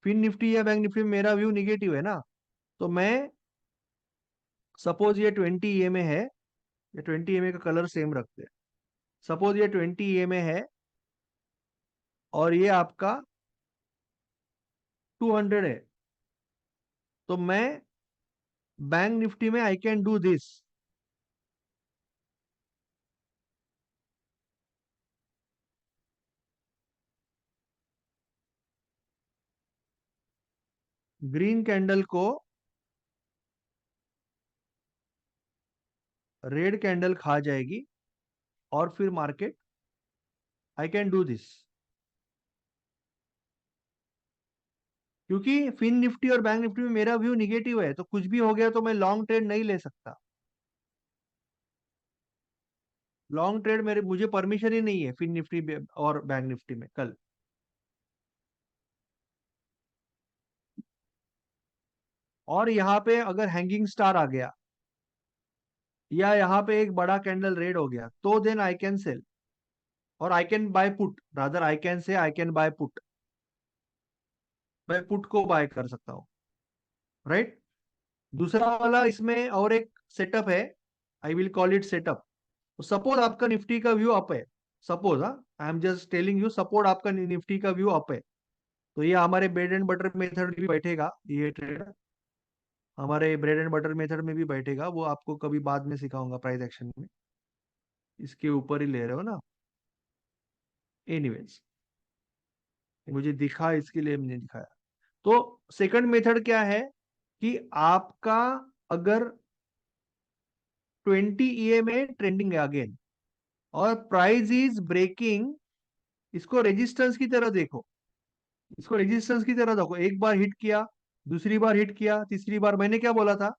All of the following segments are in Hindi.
फिन निफ्टी या बैंक निफ्टी में मेरा व्यू निगेटिव है ना, तो मैं सपोज ये 20 EMA है, ये 20 EMA का कलर सेम रखते हैं। सपोज ये 20 EMA है और ये आपका 200 है, तो मैं बैंक निफ्टी में I can do this. Green candle को रेड कैंडल खा जाएगी और फिर market, I can do this. क्योंकि फिन निफ्टी और बैंक निफ्टी में मेरा व्यू निगेटिव है, तो कुछ भी हो गया तो मैं लॉन्ग ट्रेड नहीं ले सकता। लॉन्ग ट्रेड मेरे मुझे परमिशन ही नहीं है फिन निफ्टी और बैंक निफ्टी में कल। और यहाँ पे अगर हैंगिंग स्टार आ गया या यहाँ पे एक बड़ा कैंडल रेड हो गया, तो देन आई कैन सेल और I can buy put, rather I can say I can buy put. मैं पुट को बाय कर सकता हूँ, राइट। दूसरा वाला इसमें और एक सेटअप है, I will call it setup. Suppose आपका निफ्टी का व्यू अप है, सपोज, हाँ, I am just telling you, suppose आपका निफ्टी का व्यू अप है, तो ये हमारे ब्रेड एंड बटर मेथड भी बैठेगा, ये ट्रेड हमारे ब्रेड एंड बटर मेथड में भी बैठेगा, वो आपको कभी बाद में सिखाऊंगा प्राइस एक्शन में। इसके ऊपर ही ले रहे हो ना, एनीवेज मुझे दिखा इसके लिए मैंने दिखाया। तो सेकंड मेथड क्या है कि आपका अगर 20 EMA ट्रेंडिंग है अगेन और प्राइस इज ब्रेकिंग, इसको रेजिस्टेंस की तरह देखो, इसको रेजिस्टेंस की तरह देखो। एक बार हिट किया, दूसरी बार हिट किया, तीसरी बार, मैंने क्या बोला था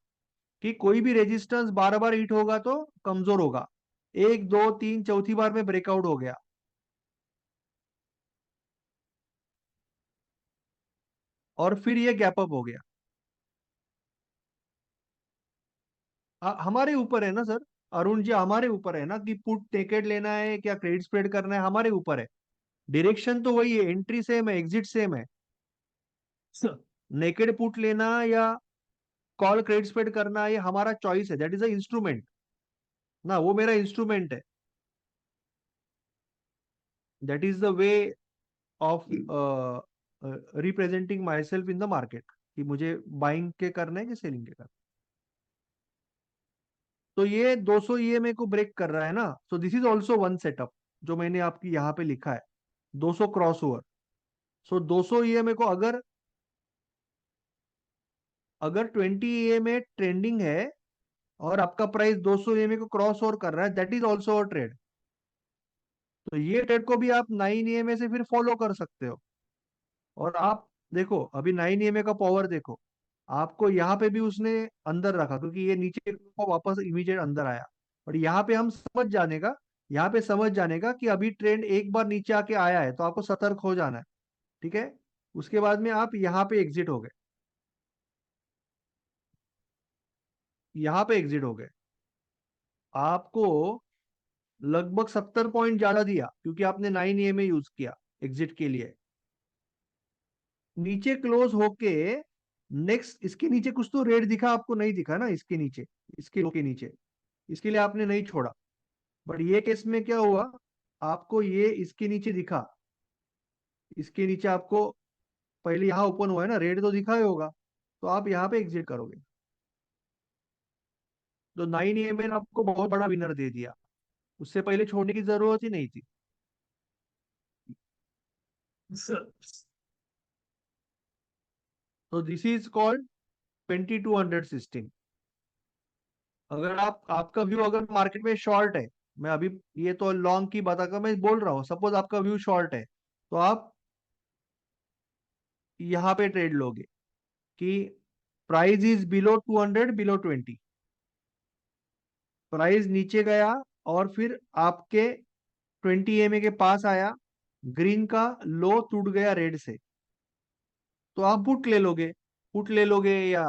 कि कोई भी रेजिस्टेंस बार बार हिट होगा तो कमजोर होगा। एक दो तीन चौथी बार में ब्रेकआउट हो गया और फिर ये गैप अप हो गया। हमारे ऊपर है ना सर, अरुण जी, हमारे ऊपर है ना कि पुट टेकेड लेना है क्या क्रेडिट स्प्रेड करना है, हमारे ऊपर है। डायरेक्शन तो वही है, एंट्री सेम है, एग्जिट सेम है। नेकेड पुट लेना या कॉल क्रेडिट स्प्रेड करना, ये हमारा चॉइस है, दैट इज अ इंस्ट्रूमेंट ना, वो मेरा इंस्ट्रूमेंट है। That is the way of representing my self in the market, कि मुझे बाइंग के करना है कि सेलिंग के करना है। तो ये 200 EMA को ब्रेक कर रहा है ना, so this is also one setup जो मैंने आपकी यहाँ पे लिखा है, 200 क्रॉस ओवर। सो 200 EMA को अगर अगर 20 EMA ट्रेंडिंग है और आपका प्राइस 200 EMA को क्रॉस ओवर कर रहा है, that is also a trade. तो ये ट्रेड को भी आप 9 EMA से फिर फॉलो कर सकते हो। और आप देखो अभी 9 EMA का पावर देखो, आपको यहाँ पे भी उसने अंदर रखा क्योंकि ये नीचे को वापस इमीडिएट अंदर आया। और यहाँ पे हम समझ जाने का, यहाँ पे समझ जाने का कि अभी ट्रेंड एक बार नीचे आके आया है, तो आपको सतर्क हो जाना है, ठीक है। उसके बाद में आप यहाँ पे एग्जिट हो गए, यहाँ पे एग्जिट हो गए। आपको लगभग 70 पॉइंट ज्यादा दिया क्योंकि आपने 9 EMA यूज किया एग्जिट के लिए। नीचे क्लोज होके नेक्स्ट इसके नीचे कुछ तो रेट दिखा आपको, नहीं दिखा ना इसके नीचे, इसके लो के नीचे, इसके लिए आपने नहीं छोड़ा। बट ये केस में क्या हुआ, आपको ये इसके नीचे दिखा, इसके नीचे आपको पहले यहाँ ओपन हुआ है ना, रेट तो दिखा ही होगा, तो आप यहाँ पे एग्जिट करोगे। तो 9 EMA ने आपको बहुत बड़ा विनर दे दिया, उससे पहले छोड़ने की जरूरत ही नहीं थी। तो दिस इज कॉल्ड 2200 सिस्टम। अगर आप आपका व्यू अगर मार्केट में शॉर्ट है, मैं अभी ये तो लॉन्ग की बात अगर मैं बोल रहा हूँ, सपोज आपका व्यू शॉर्ट है, तो आप यहाँ पे ट्रेड लोगे कि price is below 200, below 20, price नीचे गया और फिर आपके 20 EMA के पास आया, ग्रीन का लो टूट गया रेड से, तो आप पुट ले लोगे, पुट ले लोगे या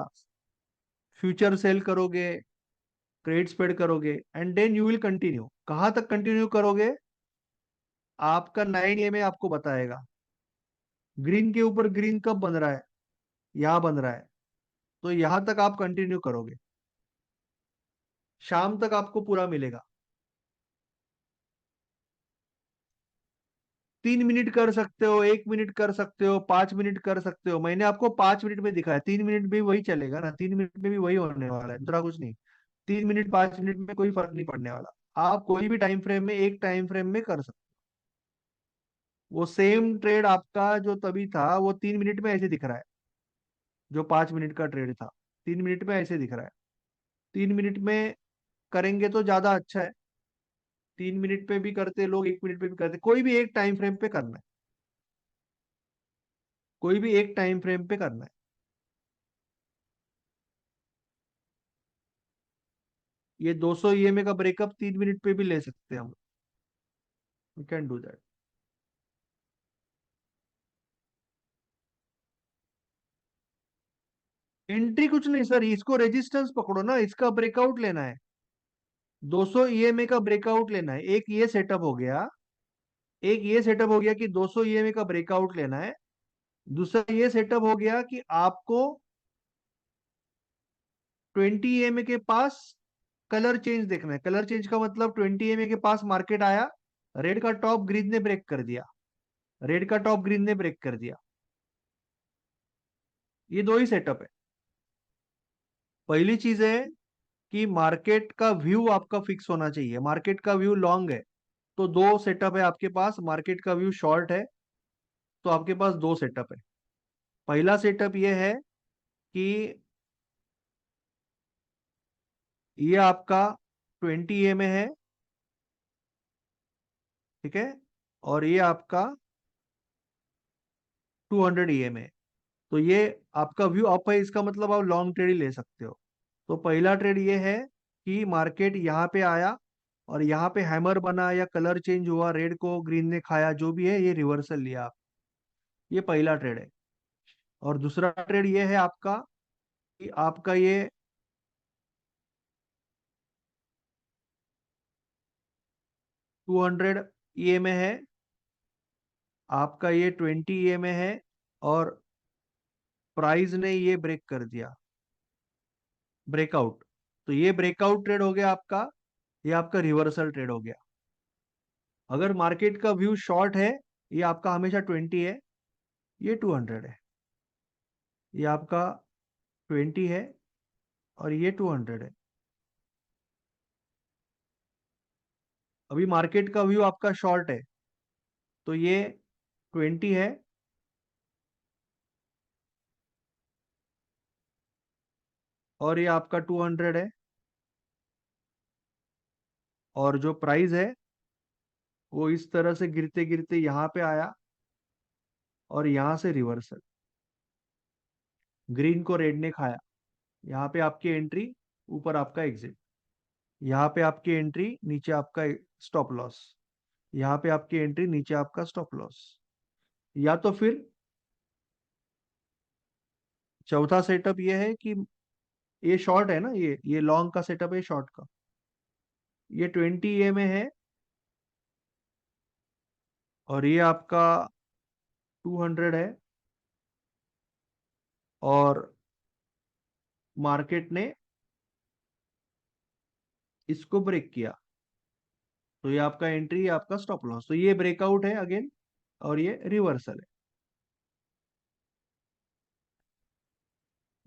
फ्यूचर सेल करोगे, क्रेडिट स्प्रेड करोगे, and then you will continue. कहां तक कंटिन्यू करोगे, आपका 9 EMA आपको बताएगा। ग्रीन के ऊपर ग्रीन कब बन रहा है? यहाँ बन रहा है। तो यहां तक आप कंटिन्यू करोगे, शाम तक आपको पूरा मिलेगा। 3 मिनट कर सकते हो, 1 मिनट कर सकते हो, 5 मिनट कर सकते हो। मैंने आपको 5 मिनट में दिखाया, 3 मिनट भी वही चलेगा ना, 3 मिनट में भी वही होने वाला है, दूसरा कुछ नहीं। 3 मिनट 5 मिनट में कोई फर्क नहीं पड़ने वाला। आप कोई भी टाइम फ्रेम में, एक टाइम फ्रेम में कर सकते हो। वो सेम ट्रेड आपका जो तभी था, वो 3 मिनट में ऐसे दिख रहा है। जो 5 मिनट का ट्रेड था, 3 मिनट में ऐसे दिख रहा है। 3 मिनट में करेंगे तो ज्यादा अच्छा है। 3 मिनट पे भी करते लोग, 1 मिनट पे भी करते, कोई भी एक टाइम फ्रेम पे करना है। कोई भी एक टाइम फ्रेम पे करना है। ये 200 ईएमए का ब्रेकअप 3 मिनट पे भी ले सकते हैं हम। We can do that. Entry कुछ नहीं सर, इसको रेजिस्टेंस पकड़ो ना, इसका ब्रेकआउट लेना है। 200 ईएमए का ब्रेकआउट लेना है। एक ये सेटअप हो गया, एक ये सेटअप हो गया कि 200 ईएमए का ब्रेकआउट लेना है। दूसरा ये सेटअप हो गया कि आपको 20 ईएमए के पास कलर चेंज देखना है। कलर चेंज का मतलब 20 ईएमए के पास मार्केट आया, रेड का टॉप ग्रीन ने ब्रेक कर दिया, रेड का टॉप ग्रीन ने ब्रेक कर दिया। ये दो ही सेटअप है। पहली चीज है कि मार्केट का व्यू आपका फिक्स होना चाहिए। मार्केट का व्यू लॉन्ग है तो दो सेटअप है आपके पास, मार्केट का व्यू शॉर्ट है तो आपके पास दो सेटअप है। पहला सेटअप ये है कि ये आपका 20 ईएमए है, ठीक है, और ये आपका 200 ईएमए। तो ये आपका व्यू अप है, इसका मतलब आप लॉन्ग ट्रेड ही ले सकते हो। तो पहला ट्रेड ये है कि मार्केट यहाँ पे आया और यहाँ पे हैमर बना या कलर चेंज हुआ, रेड को ग्रीन ने खाया, जो भी है, ये रिवर्सल लिया आप। ये पहला ट्रेड है। और दूसरा ट्रेड ये है आपका कि आपका ये 200 ईएमए है, आपका ये 20 ईएमए है, और प्राइस ने ये ब्रेक कर दिया, ब्रेकआउट। तो ये ब्रेकआउट ट्रेड हो गया आपका, ये आपका रिवर्सल ट्रेड हो गया। अगर मार्केट का व्यू शॉर्ट है, ये आपका हमेशा 20 है, ये 200 है। ये आपका 20 है और ये 200 है। अभी मार्केट का व्यू आपका शॉर्ट है तो ये 20 है और ये आपका 200 है। और जो प्राइस है वो इस तरह से गिरते गिरते यहाँ पे आया और यहाँ से रिवर्सल, ग्रीन को रेड ने खाया। यहाँ पे आपकी एंट्री, ऊपर आपका एग्जिट। यहाँ पे आपकी एंट्री, नीचे आपका स्टॉप लॉस। यहाँ पे आपकी एंट्री, नीचे आपका स्टॉप लॉस। या तो फिर चौथा सेटअप ये है कि ये शॉर्ट है ना, ये लॉन्ग का सेटअप है शॉर्ट का। ये 20 ईएमए है और ये आपका 200 है, और मार्केट ने इसको ब्रेक किया तो ये आपका एंट्री, ये आपका स्टॉप लॉस। तो ये ब्रेकआउट है अगेन और ये रिवर्सल है।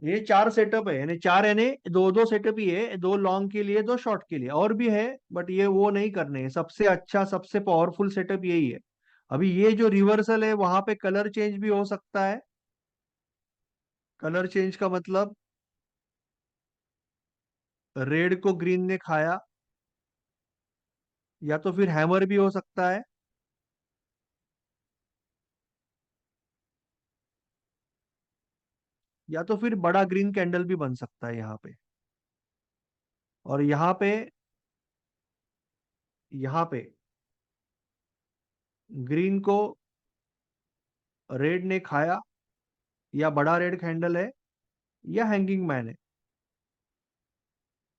ये चार सेटअप है, यानी चार, यानी दो दो सेटअप ही है, दो लॉन्ग के लिए, दो शॉर्ट के लिए। और भी है बट ये वो नहीं करने हैं। सबसे अच्छा, सबसे पावरफुल सेटअप यही है। अभी ये जो रिवर्सल है, वहां पे कलर चेंज भी हो सकता है। कलर चेंज का मतलब रेड को ग्रीन ने खाया, या तो फिर हैमर भी हो सकता है, या तो फिर बड़ा ग्रीन कैंडल भी बन सकता है यहाँ पे। और यहाँ पे ग्रीन को रेड ने खाया, या बड़ा रेड कैंडल है, या हैंगिंग मैन है।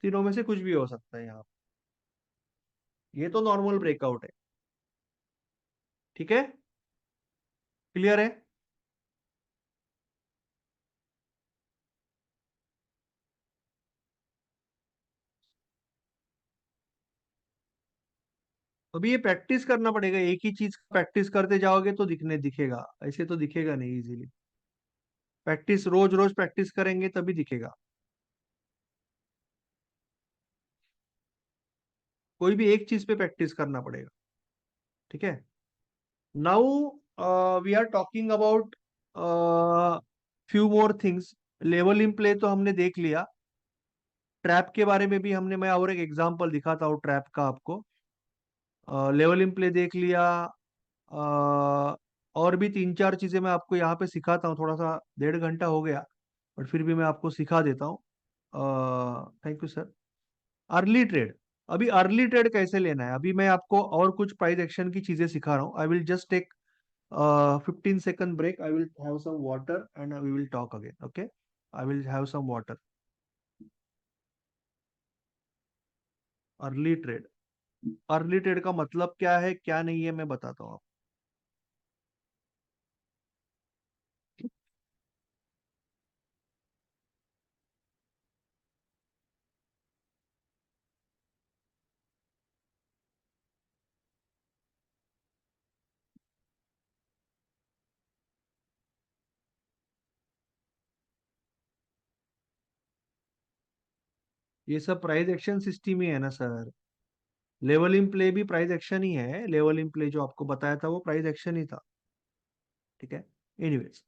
तीनों में से कुछ भी हो सकता है यहाँ पे। ये तो नॉर्मल ब्रेकआउट है, ठीक है, क्लियर है। अभी ये प्रैक्टिस करना पड़ेगा, एक ही चीज प्रैक्टिस करते जाओगे तो दिखेगा, ऐसे तो दिखेगा नहीं इजीली। प्रैक्टिस रोज रोज प्रैक्टिस करेंगे तभी दिखेगा। कोई भी एक चीज पे प्रैक्टिस करना पड़ेगा। ठीक है। Now we are talking about few more things. Level in play तो हमने देख लिया। ट्रैप के बारे में भी हमने, मैं और एक एग्जांपल दिखाता हूँ ट्रैप का आपको। लेवल इन प्ले देख लिया। और भी तीन चार चीजें मैं आपको यहाँ पे सिखाता हूँ, थोड़ा सा 1.5 घंटा हो गया, बट फिर भी मैं आपको सिखा देता हूँ। Thank you sir. Early trade. अभी अर्ली ट्रेड कैसे लेना है, अभी मैं आपको और कुछ प्राइस एक्शन की चीजें सिखा रहा हूँ। I will just take 15 second break. I will have some water and we will talk again. Okay. I will have some water. Early trade. Early trade का मतलब क्या है क्या नहीं है मैं बताता हूँ आपको। ये सब प्राइस एक्शन सिस्टम ही है ना सर। लेवल इन प्ले भी प्राइस एक्शन ही है, लेवल इन प्ले जो आपको बताया था वो प्राइस एक्शन ही था। ठीक है। Anyways,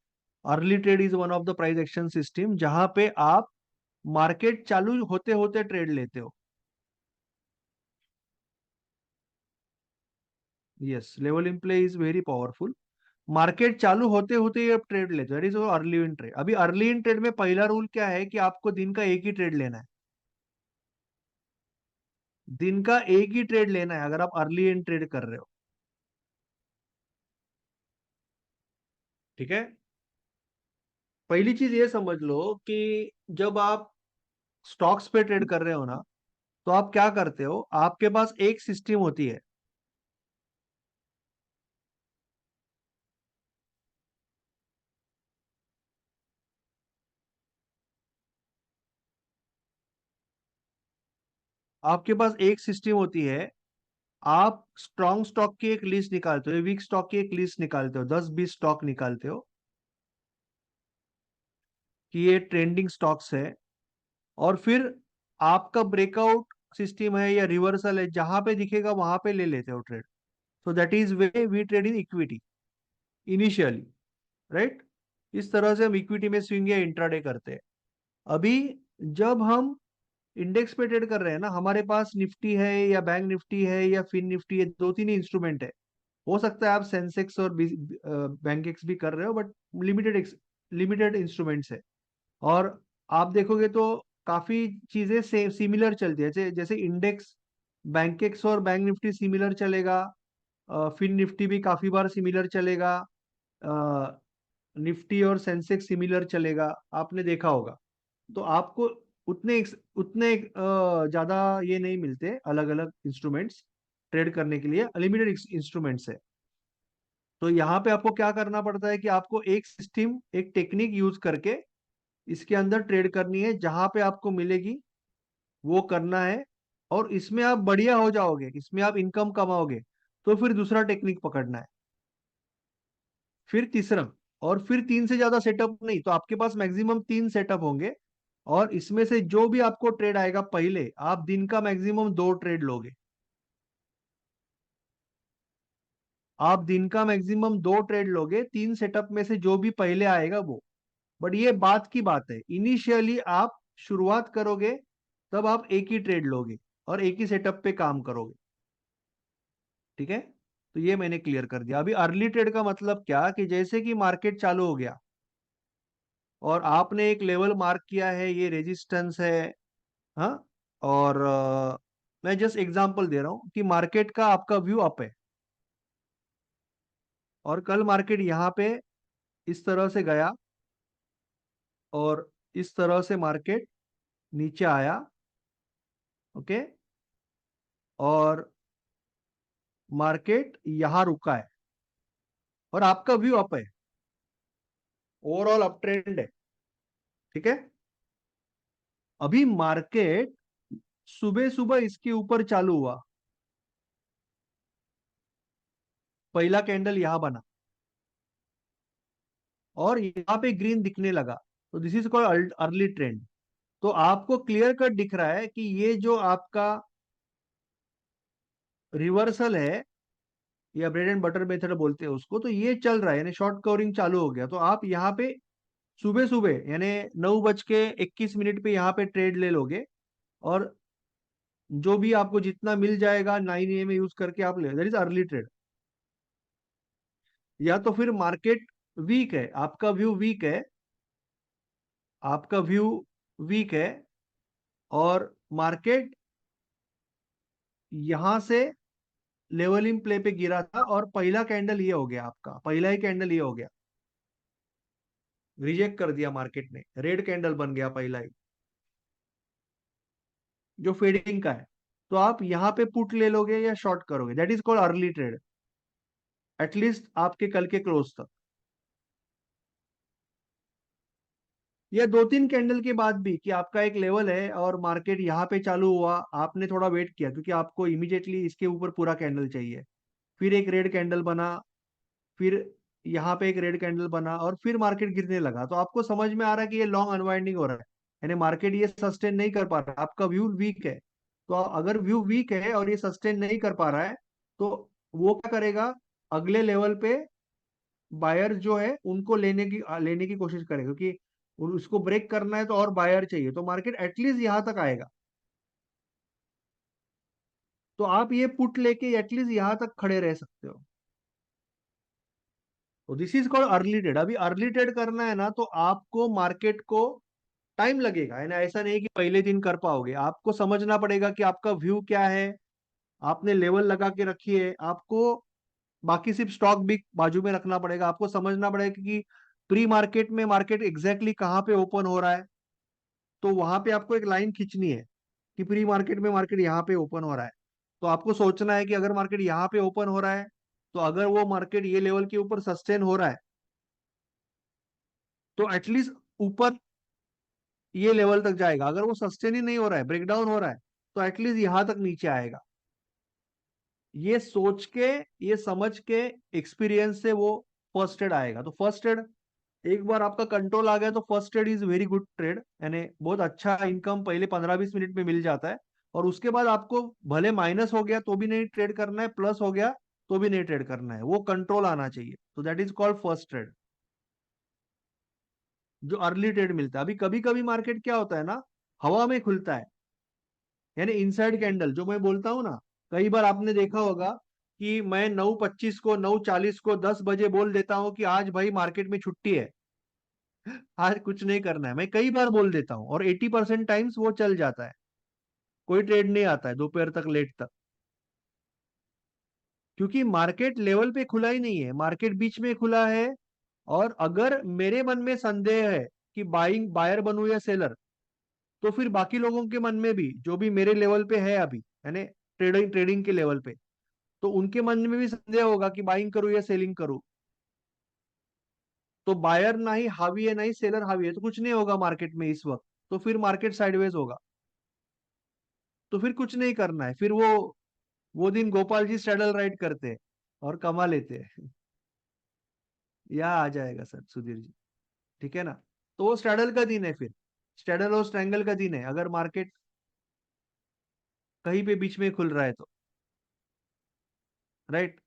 early trade is one of the price action system जहां पे आप मार्केट चालू होते होते ट्रेड लेते हो। Yes, level in play is very powerful. Market चालू होते होते ही आप ट्रेड लेते हो, that is early in trade. अभी अर्ली इन ट्रेड में पहला रूल क्या है कि आपको दिन का एक ही ट्रेड लेना है। दिन का एक ही ट्रेड लेना है अगर आप अर्ली इन ट्रेड कर रहे हो। ठीक है। पहली चीज ये समझ लो कि जब आप स्टॉक्स पे ट्रेड कर रहे हो ना, तो आप क्या करते हो, आपके पास एक सिस्टम होती है। आपके पास एक सिस्टम होती है। आप स्ट्रॉन्ग स्टॉक की एक लिस्ट निकालते हो, वीक स्टॉक की एक लिस्ट निकालते हो, 10-20 स्टॉक निकालते हो कि ये ट्रेंडिंग स्टॉक्स है। और फिर आपका ब्रेकआउट सिस्टम है या रिवर्सल है, जहां पे दिखेगा वहां पे ले लेते हो trade. So that is way we trade in equity initially. Right. इस तरह से हम इक्विटी में स्विंग या इंट्राडे करते हैं। अभी जब हम इंडेक्स पे ट्रेड कर रहे हैं ना, हमारे पास निफ्टी है या बैंक निफ्टी है या फिन निफ्टी है, दो तीन ही इंस्ट्रूमेंट है। हो सकता है आप सेंसेक्स और बैंक एक्स भी कर रहे हो, बट लिमिटेड लिमिटेड इंस्ट्रूमेंट्स है। और आप देखोगे तो काफी चीजें से सिमिलर चलती है, जैसे जैसे इंडेक्स बैंकेक्स और बैंक निफ्टी सिमिलर चलेगा। फिन निफ्टी भी काफी बार सिमिलर चलेगा। निफ्टी और सेंसेक्स सिमिलर चलेगा, आपने देखा होगा। तो आपको उतने ज्यादा ये नहीं मिलते अलग अलग इंस्ट्रूमेंट्स ट्रेड करने के लिए, लिमिटेड इंस्ट्रूमेंट्स है। तो यहाँ पे आपको क्या करना पड़ता है कि आपको एक सिस्टम, एक टेक्निक यूज करके इसके अंदर ट्रेड करनी है, जहां पे आपको मिलेगी वो करना है। और इसमें आप बढ़िया हो जाओगे, इसमें आप इनकम कमाओगे, तो फिर दूसरा टेक्निक पकड़ना है, फिर तीसरा, और फिर तीन से ज्यादा सेटअप नहीं, तो आपके पास मैक्सिमम 3 सेटअप होंगे। और इसमें से जो भी आपको ट्रेड आएगा पहले, आप दिन का मैक्सिमम 2 ट्रेड लोगे। आप दिन का मैक्सिमम 2 ट्रेड लोगे, 3 सेटअप में से जो भी पहले आएगा वो। बट ये बात की बात है, इनिशियली आप शुरुआत करोगे तब आप एक ही ट्रेड लोगे और एक ही सेटअप पे काम करोगे। ठीक है। तो ये मैंने क्लियर कर दिया। अभी अर्ली ट्रेड का मतलब क्या, कि जैसे कि मार्केट चालू हो गया और आपने एक लेवल मार्क किया है, ये रेजिस्टेंस है। हाँ। और मैं जस्ट एग्जांपल दे रहा हूं कि मार्केट का आपका व्यू अप है, और कल मार्केट यहाँ पे इस तरह से गया और इस तरह से मार्केट नीचे आया। ओके। और मार्केट यहां रुका है और आपका व्यू अप है, ओवरऑल अप ट्रेंड है। ठीक है। अभी मार्केट सुबह सुबह इसके ऊपर चालू हुआ, पहला कैंडल यहां बना और यहाँ पे ग्रीन दिखने लगा, तो this is called early trend. तो आपको क्लियर कट दिख रहा है कि ये जो आपका रिवर्सल है, या ब्रेड एंड बटर मेथड बोलते हैं उसको, तो ये चल रहा है, यानी शॉर्ट कवरिंग चालू हो गया। तो आप यहाँ पे सुबह सुबह यानी 9:21 पे यहाँ पे ट्रेड ले लोगे, और जो भी आपको जितना मिल जाएगा 9 AM में यूज करके आप ले, दैट इज अर्ली ट्रेड। या तो फिर मार्केट वीक है, आपका व्यू वीक है, आपका व्यू वीक है, और मार्केट यहां से लेवलिंग प्ले पे गिरा था, और पहला कैंडल ये हो गया, आपका पहला ही कैंडल ये हो गया, रिजेक्ट कर दिया मार्केट ने, रेड कैंडल बन गया पहला ही, जो फेडिंग का है। तो आप यहाँ पे पुट ले लोगे या शॉर्ट करोगे, that is called early trade, at least आपके कल के क्लोज तक। या 2-3 कैंडल के बाद भी, कि आपका एक लेवल है और मार्केट यहाँ पे चालू हुआ, आपने थोड़ा वेट किया क्योंकि आपको इमीडिएटली इसके ऊपर पूरा कैंडल चाहिए, फिर एक रेड कैंडल बना, फिर यहाँ पे एक रेड कैंडल बना, और फिर मार्केट गिरने लगा, तो आपको समझ में आ रहा है कि ये लॉन्ग अनवाइंडिंग हो रहा है, यानी मार्केट ये सस्टेन नहीं कर पा रहा है, आपका व्यू वीक है। तो अगर व्यू वीक है और ये सस्टेन नहीं कर पा रहा है, तो वो क्या करेगा, अगले लेवल पे बायर जो है उनको लेने की कोशिश करेगा, क्योंकि उसको ब्रेक करना है तो और बायर चाहिए, तो मार्केट एटलीस्ट यहां तक आएगा। तो आप ये पुट लेके एटलीस्ट यहां तक खड़े रह सकते हो। तो this is called early trade. अभी अर्ली ट्रेड करना है ना, तो आपको मार्केट को टाइम लगेगा, है ना, ऐसा नहीं कि पहले दिन कर पाओगे, आपको समझना पड़ेगा कि आपका व्यू क्या है, आपने लेवल लगा के रखी है आपको, बाकी सिर्फ स्टॉक भी बाजू में रखना पड़ेगा, आपको समझना पड़ेगा कि प्री मार्केट में मार्केट एग्जैक्टली कहाँ पे ओपन हो रहा है, तो वहां पे आपको एक लाइन खींचनी है कि प्री मार्केट में मार्केट यहाँ पे ओपन हो रहा है। तो आपको सोचना है कि अगर मार्केट यहाँ पे ओपन हो रहा है, तो अगर वो मार्केट ये लेवल के ऊपर सस्टेन हो रहा है, तो एटलीस्ट ऊपर ये लेवल तक जाएगा, अगर वो सस्टेन ही नहीं हो रहा है, ब्रेकडाउन हो रहा है, तो एटलीस्ट यहां तक नीचे आएगा। ये सोच के, ये समझ के, एक्सपीरियंस से वो फर्स्ट ट्रेड आएगा। तो फर्स्ट ट्रेड एक बार आपका कंट्रोल आ गया, तो first trade is very good trade, यानी बहुत अच्छा इनकम पहले 15-20 मिनट में मिल जाता है। और उसके बाद आपको भले माइनस हो गया तो भी नहीं ट्रेड करना है, प्लस हो गया तो भी नहीं ट्रेड करना है, वो कंट्रोल आना चाहिए, तो that is called first trade, जो अर्ली ट्रेड मिलता है। अभी कभी कभी मार्केट क्या होता है ना, हवा में खुलता है, यानी इनसाइड कैंडल जो मैं बोलता हूँ ना, कई बार आपने देखा होगा कि मैं 9:25 को, 9:40 को, 10 बजे बोल देता हूँ कि आज भाई मार्केट में छुट्टी है, आज कुछ नहीं करना है, मैं कई बार बोल देता हूँ, और 80% टाइम्स वो चल जाता है, कोई ट्रेड नहीं आता है दोपहर तक, लेट तक, क्योंकि मार्केट लेवल पे खुला ही नहीं है, मार्केट बीच में खुला है। और अगर मेरे मन में संदेह है कि बाइंग बायर बनूं या सेलर, तो फिर बाकी लोगों के मन में भी, जो भी मेरे लेवल पे है अभी, यानी ट्रेडिंग ट्रेडिंग के लेवल पे, तो उनके मन में भी संदेह होगा कि बाइंग करूं या सेलिंग करूं। तो बायर ना ही हावी है, ना ही सेलर हावी है, तो कुछ नहीं होगा मार्केट में इस वक्त, तो फिर मार्केट साइडवेज होगा, तो फिर कुछ नहीं करना है, फिर वो दिन गोपाल जी स्ट्रैडल राइड करते हैं और कमा लेते हैं। या आ जाएगा सर सुधीर जी, ठीक है ना। तो वो स्ट्रैडल का दिन है, फिर स्ट्रैडल और स्ट्रैंगल का दिन है, अगर मार्केट कहीं पे बीच में खुल रहा है तो, राइट।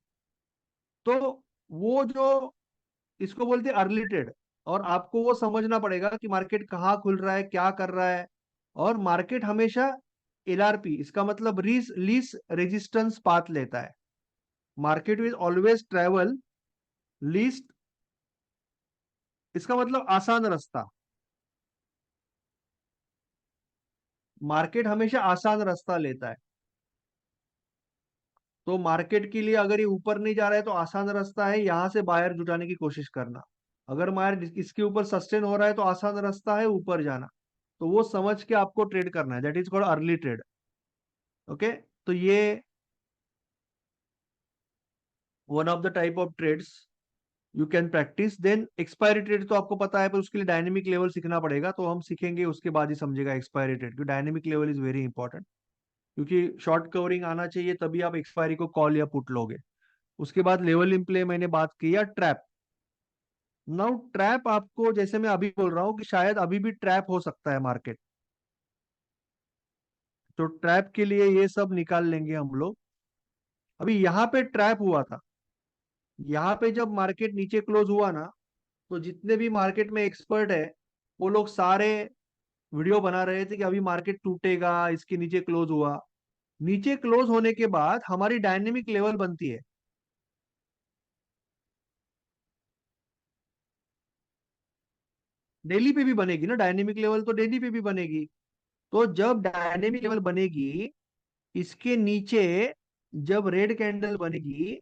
तो वो जो इसको बोलते हैं अर्ली ट्रेड, और आपको वो समझना पड़ेगा कि मार्केट कहाँ खुल रहा है, क्या कर रहा है। और मार्केट हमेशा एलआरपी, इसका मतलब लीस रेजिस्टेंस पाथ लेता है, market will always travel least, इसका मतलब आसान रास्ता, मार्केट हमेशा आसान रास्ता लेता है। तो मार्केट के लिए अगर ये ऊपर नहीं जा रहा है तो आसान रास्ता है यहां से बायर जुटाने की कोशिश करना, अगर बायर इसके ऊपर सस्टेन हो रहा है तो आसान रास्ता है ऊपर जाना। तो वो समझ के आपको ट्रेड करना है, that is called early trade. Okay, तो ये one of the type of trades you can practice. Then expiry trade तो आपको पता है, पर उसके लिए डायनेमिक लेवल सीखना पड़ेगा, तो हम सीखेंगे उसके बाद ही समझेगा एक्सपायरी ट्रेड, क्योंकि dynamic level is very important, क्योंकि शॉर्ट कवरिंग आना चाहिए तभी आप एक्सपायरी को कॉल या पुट लोगे। उसके बाद लेवल इन प्ले मैंने बात किया, ट्रैप। नाउ ट्रैप आपको, जैसे मैं अभी बोल रहा हूँ कि शायद अभी भी ट्रैप हो सकता है मार्केट, तो ट्रैप के लिए ये सब निकाल लेंगे हम लोग। अभी यहाँ पे ट्रैप हुआ था, यहाँ पे जब मार्केट नीचे क्लोज हुआ ना, तो जितने भी मार्केट में एक्सपर्ट है वो लोग सारे वीडियो बना रहे थे कि अभी मार्केट टूटेगा, इसके नीचे क्लोज हुआ। नीचे क्लोज होने के बाद हमारी डायनेमिक लेवल बनती है। डेली पे भी बनेगी ना डायनेमिक लेवल, तो डेली पे भी बनेगी। तो जब डायनेमिक लेवल बनेगी, इसके नीचे जब रेड कैंडल बनेगी,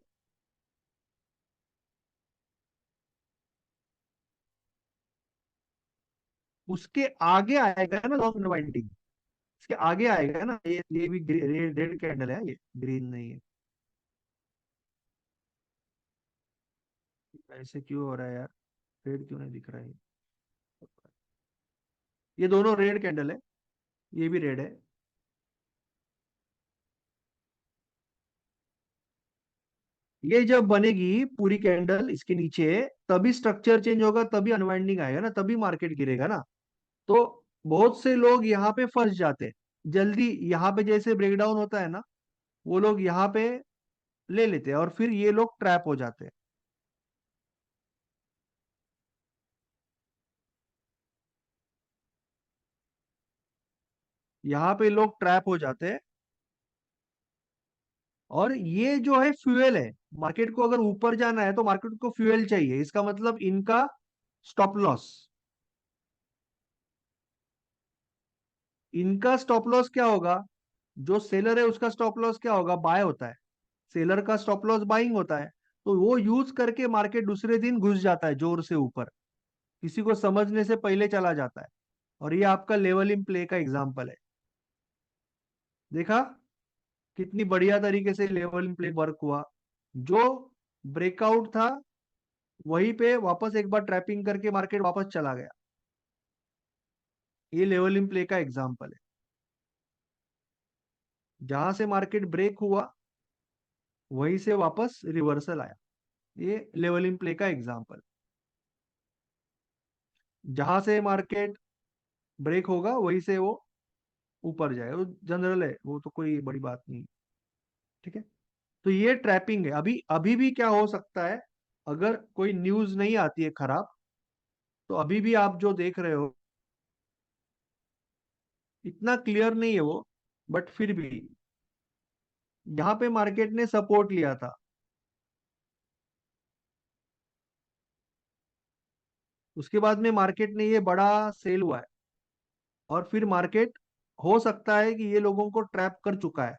उसके आगे आएगा ना लॉन्ग अनवाइंडिंग, इसके आगे आएगा ना, ये भी रेड कैंडल है, ये ग्रीन नहीं है। ऐसे क्यों हो रहा है यार, रेड क्यों नहीं दिख रहा है? ये दोनों रेड कैंडल है, ये भी रेड है। ये जब बनेगी पूरी कैंडल इसके नीचे, तभी स्ट्रक्चर चेंज होगा, तभी अनवाइंडिंग आएगा ना, तभी मार्केट गिरेगा ना। तो बहुत से लोग यहाँ पे फंस जाते हैं जल्दी, यहाँ पे जैसे ब्रेकडाउन होता है ना, वो लोग यहाँ पे ले लेते हैं और फिर ये लोग ट्रैप हो जाते हैं। यहाँ पे लोग ट्रैप हो जाते हैं। और ये जो है फ्यूएल है, मार्केट को अगर ऊपर जाना है तो मार्केट को फ्यूएल चाहिए, इसका मतलब इनका स्टॉप लॉस, इनका स्टॉप लॉस क्या होगा? जो सेलर है उसका स्टॉप लॉस क्या होगा? बाय होता है। सेलर का स्टॉप लॉस बाइंग होता है। तो वो यूज करके मार्केट दूसरे दिन घुस जाता है जोर से ऊपर, किसी को समझने से पहले चला जाता है। और ये आपका लेवल इन प्ले का एग्जांपल है। देखा कितनी बढ़िया तरीके से लेवल इन प्ले वर्क हुआ। जो ब्रेकआउट था वहीं पे वापस एक बार ट्रैपिंग करके मार्केट वापस चला गया। ये लेवल इन प्ले का एग्जांपल है। जहां से मार्केट ब्रेक हुआ वहीं से वापस रिवर्सल आया। ये लेवल इन प्ले का एग्जांपल। जहां से मार्केट ब्रेक होगा वहीं से वो ऊपर जाए, वो जनरल है, वो तो कोई बड़ी बात नहीं। ठीक है। तो ये ट्रैपिंग है। अभी अभी भी क्या हो सकता है, अगर कोई न्यूज नहीं आती है खराब, तो अभी भी आप जो देख रहे हो इतना क्लियर नहीं है वो, बट फिर भी यहाँ पे मार्केट ने सपोर्ट लिया था, उसके बाद में मार्केट ने ये बड़ा सेल हुआ है, और फिर मार्केट हो सकता है कि ये लोगों को ट्रैप कर चुका है।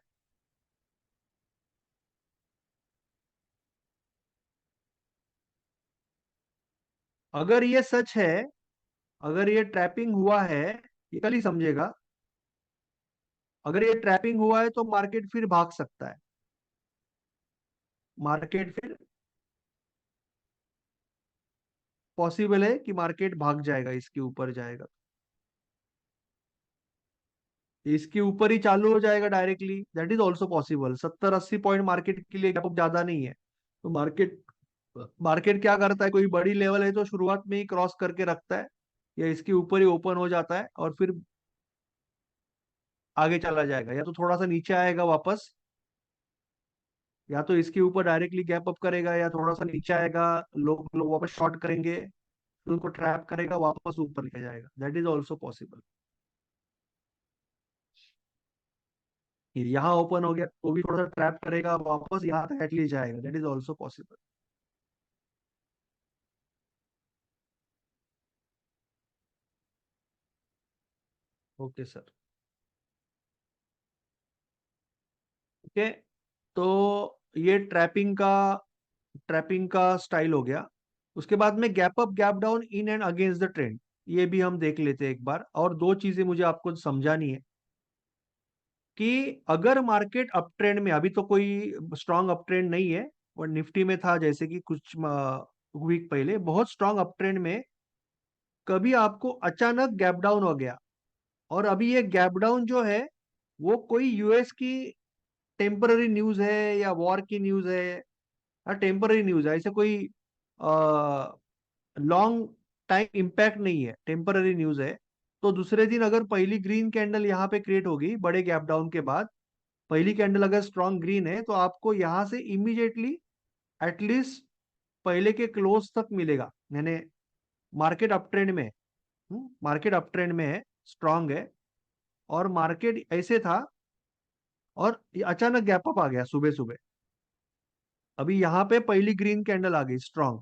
अगर ये सच है, अगर ये ट्रैपिंग हुआ है, ये कल ही समझेगा। अगर ये ट्रैपिंग हुआ है तो मार्केट फिर भाग सकता है, मार्केट फिर पॉसिबल है कि मार्केट भाग जाएगा, इसके ऊपर जाएगा, इसके ऊपर ही चालू हो जाएगा directly, that is also possible. 70-80 point market के लिए गैप अप ज्यादा नहीं है। तो मार्केट मार्केट क्या करता है, कोई बड़ी लेवल है तो शुरुआत में ही क्रॉस करके रखता है, या इसके ऊपर ही ओपन हो जाता है और फिर आगे चला जाएगा, या तो थोड़ा सा नीचे आएगा वापस, या तो इसके ऊपर डायरेक्टली गैप अप करेगा, या थोड़ा सा नीचे आएगा, लोग लोग वापस शॉर्ट करेंगे, फिर उनको ट्रैप करेगा, वापस ऊपर लेके जाएगा, दैट इज ऑल्सो पॉसिबल। यहाँ ओपन हो गया तो भी थोड़ा सा ट्रैप करेगा, वापस यहाँ तक एटलीस्ट जाएगा, that is also possible. Okay sir. Okay. तो ये ट्रैपिंग का स्टाइल हो गया। उसके बाद में gap up gap down in and against the trend, ये भी हम देख लेते हैं एक बार। और दो चीजें मुझे आपको समझानी है कि अगर मार्केट अप ट्रेंड में, अभी तो कोई स्ट्रांग अप ट्रेंड नहीं है, और निफ्टी में था जैसे कि कुछ वीक पहले बहुत स्ट्रांग अप ट्रेंड में, कभी आपको अचानक गैप डाउन हो गया, और अभी ये गैप डाउन जो है वो कोई यूएस की टेम्पररी न्यूज है या वॉर की न्यूज है, टेम्पररी न्यूज है, ऐसे कोई लॉन्ग टाइम इम्पैक्ट नहीं है, टेम्पररी न्यूज है। तो दूसरे दिन अगर पहली ग्रीन कैंडल यहाँ पे क्रिएट होगी बड़े गैप डाउन के बाद, पहली कैंडल अगर स्ट्रॉन्ग ग्रीन है, तो आपको यहाँ से इमीडिएटली एटलीस्ट पहले के क्लोज तक मिलेगा, यानी मार्केट अप ट्रेंड में है। मार्केट अप ट्रेंड में है, स्ट्रांग है, और मार्केट ऐसे था, और ये अचानक गैप अप आ गया सुबह सुबह। अभी यहाँ पे पहली ग्रीन कैंडल आ गई स्ट्रांग,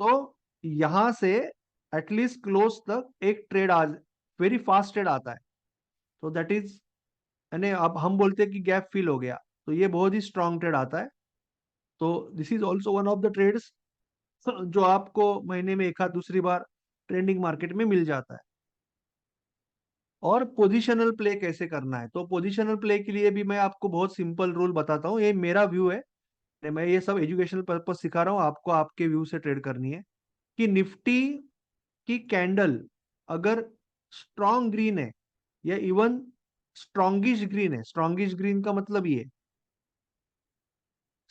तो यहां से एटलीस्ट क्लोज तक एक ट्रेड आ, वेरी फास्ट ट्रेड आता है। तो दैट इज, यानी अब हम बोलते हैं कि गैप फिल हो गया, तो ये बहुत ही स्ट्रांग ट्रेड आता है। तो this is also one of the trades जो आपको महीने में एक आध दूसरी बार ट्रेंडिंग मार्केट में मिल जाता है। और पोजिशनल प्ले कैसे करना है, तो पोजिशनल प्ले के लिए भी मैं आपको बहुत सिंपल रूल बताता हूँ, ये मेरा व्यू है, मैं ये सब एजुकेशनल पर्पज सिखा रहा हूँ आपको, आपके व्यू से ट्रेड करनी है। कि निफ्टी की कैंडल अगर स्ट्रॉन्ग ग्रीन है, या इवन स्ट्रॉन्गिश ग्रीन है, स्ट्रॉन्गिश ग्रीन का मतलब ये,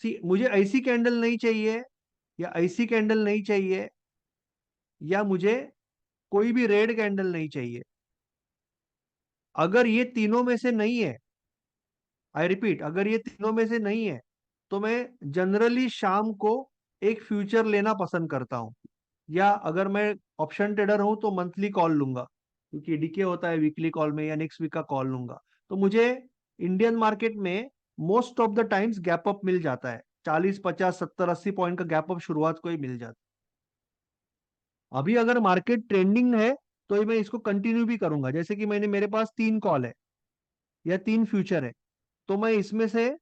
सी मुझे ऐसी कैंडल नहीं चाहिए, या ऐसी कैंडल नहीं चाहिए, या मुझे कोई भी रेड कैंडल नहीं चाहिए। अगर ये तीनों में से नहीं है, आई रिपीट, अगर ये तीनों में से नहीं है, तो मैं जनरली शाम को एक फ्यूचर लेना पसंद करता हूं, या अगर मैं ऑप्शन ट्रेडर हूं तो मंथली कॉल लूंगा, क्योंकि डीके होता है वीकली कॉल में, या नेक्स्ट वीक का कॉल लूंगा। तो मुझे इंडियन मार्केट में most of the times gap up मिल जाता है, 40 50 70 80 पॉइंट का गैप अप शुरुआत को ही मिल जाता है। अभी अगर मार्केट ट्रेंडिंग है, तो मैं इसको कंटिन्यू भी करूंगा, जैसे कि मैंने, मेरे पास 3 कॉल है या 3 फ्यूचर है, तो मैं इसमें से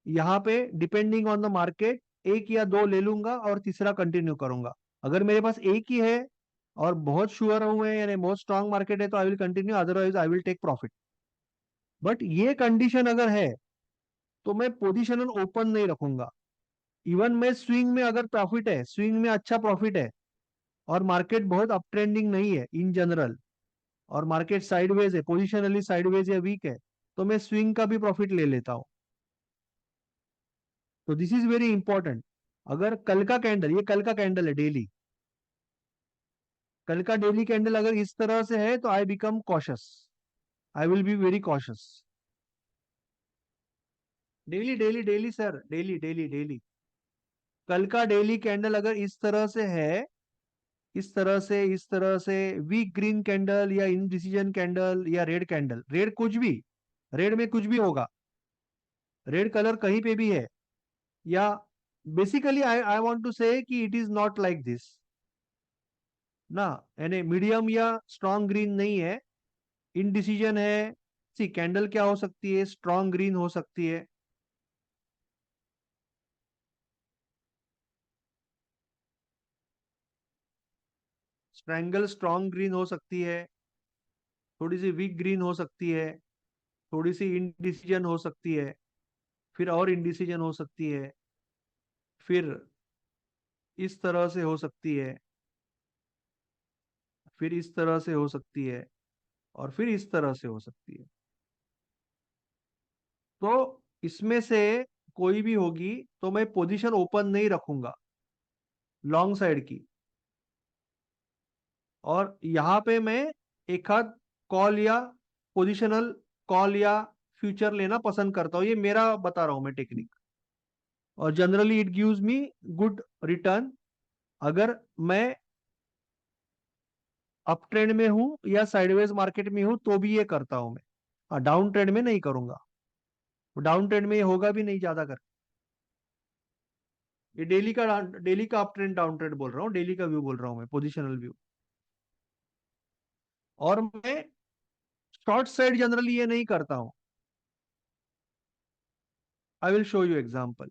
यहाँ पे डिपेंडिंग ऑन द मार्केट एक या दो ले लूंगा और तीसरा कंटिन्यू करूंगा। अगर मेरे पास एक ही है और बहुत श्योर हूं मैं, यानी बहुत स्ट्रांग मार्केट है, तो I will continue, otherwise I will take profit. But ये कंडीशन अगर है, तो मैं पोजिशनल ओपन नहीं रखूंगा। इवन मैं स्विंग में अगर प्रॉफिट है, स्विंग में अच्छा प्रॉफिट है, और मार्केट बहुत अप ट्रेंडिंग नहीं है इन जनरल, और मार्केट साइडवेज है, पोजिशनली साइडवेज या वीक है, तो मैं स्विंग का भी प्रॉफिट ले लेता हूं। तो दिस इज वेरी इंपॉर्टेंट। अगर कल का कैंडल, ये कल का कैंडल है डेली, कल का डेली कैंडल अगर इस तरह से है, तो I become cautious, I will be very cautious. Daily daily daily sir, daily daily daily. कल का डेली कैंडल अगर इस तरह से है, इस तरह से, इस तरह से, वीक ग्रीन कैंडल या इनडिसीजन कैंडल या रेड कैंडल, रेड कुछ भी, रेड में कुछ भी होगा, रेड कलर कहीं पे भी है, या basically I I want to say कि it is not like this ना, यानी मीडियम या स्ट्रॉन्ग ग्रीन नहीं है, इनडिसीजन है। सी कैंडल क्या हो सकती है, स्ट्रॉन्ग ग्रीन हो सकती है, स्ट्रैंगल स्ट्रॉन्ग ग्रीन हो सकती है, थोड़ी सी वीक ग्रीन हो सकती है, थोड़ी सी इनडिसीजन हो सकती है, फिर और इनडिसीजन हो सकती है, फिर इस तरह से हो सकती है, फिर इस तरह से हो सकती है, और फिर इस तरह से हो सकती है। तो इसमें से कोई भी होगी, तो मैं पोजीशन ओपन नहीं रखूंगा लॉन्ग साइड की। और यहाँ पे मैं एक आध कॉल या पोजिशनल कॉल या फ्यूचर लेना पसंद करता हूँ, ये मेरा बता रहा हूँ मैं टेक्निक। और generally it gives me good return, अगर मैं अप ट्रेंड में हूं या साइडवेज मार्केट में हूं, तो भी ये करता हूं मैं। हाँ, डाउन ट्रेंड में नहीं करूंगा, डाउन ट्रेंड में ये होगा भी नहीं ज्यादा कर। ये डेली का अप ट्रेंड डाउन ट्रेंड बोल रहा हूँ, डेली का व्यू बोल रहा हूँ मैं, पोजिशनल व्यू। और मैं शॉर्ट साइड जनरली ये नहीं करता हूँ। I will show you example,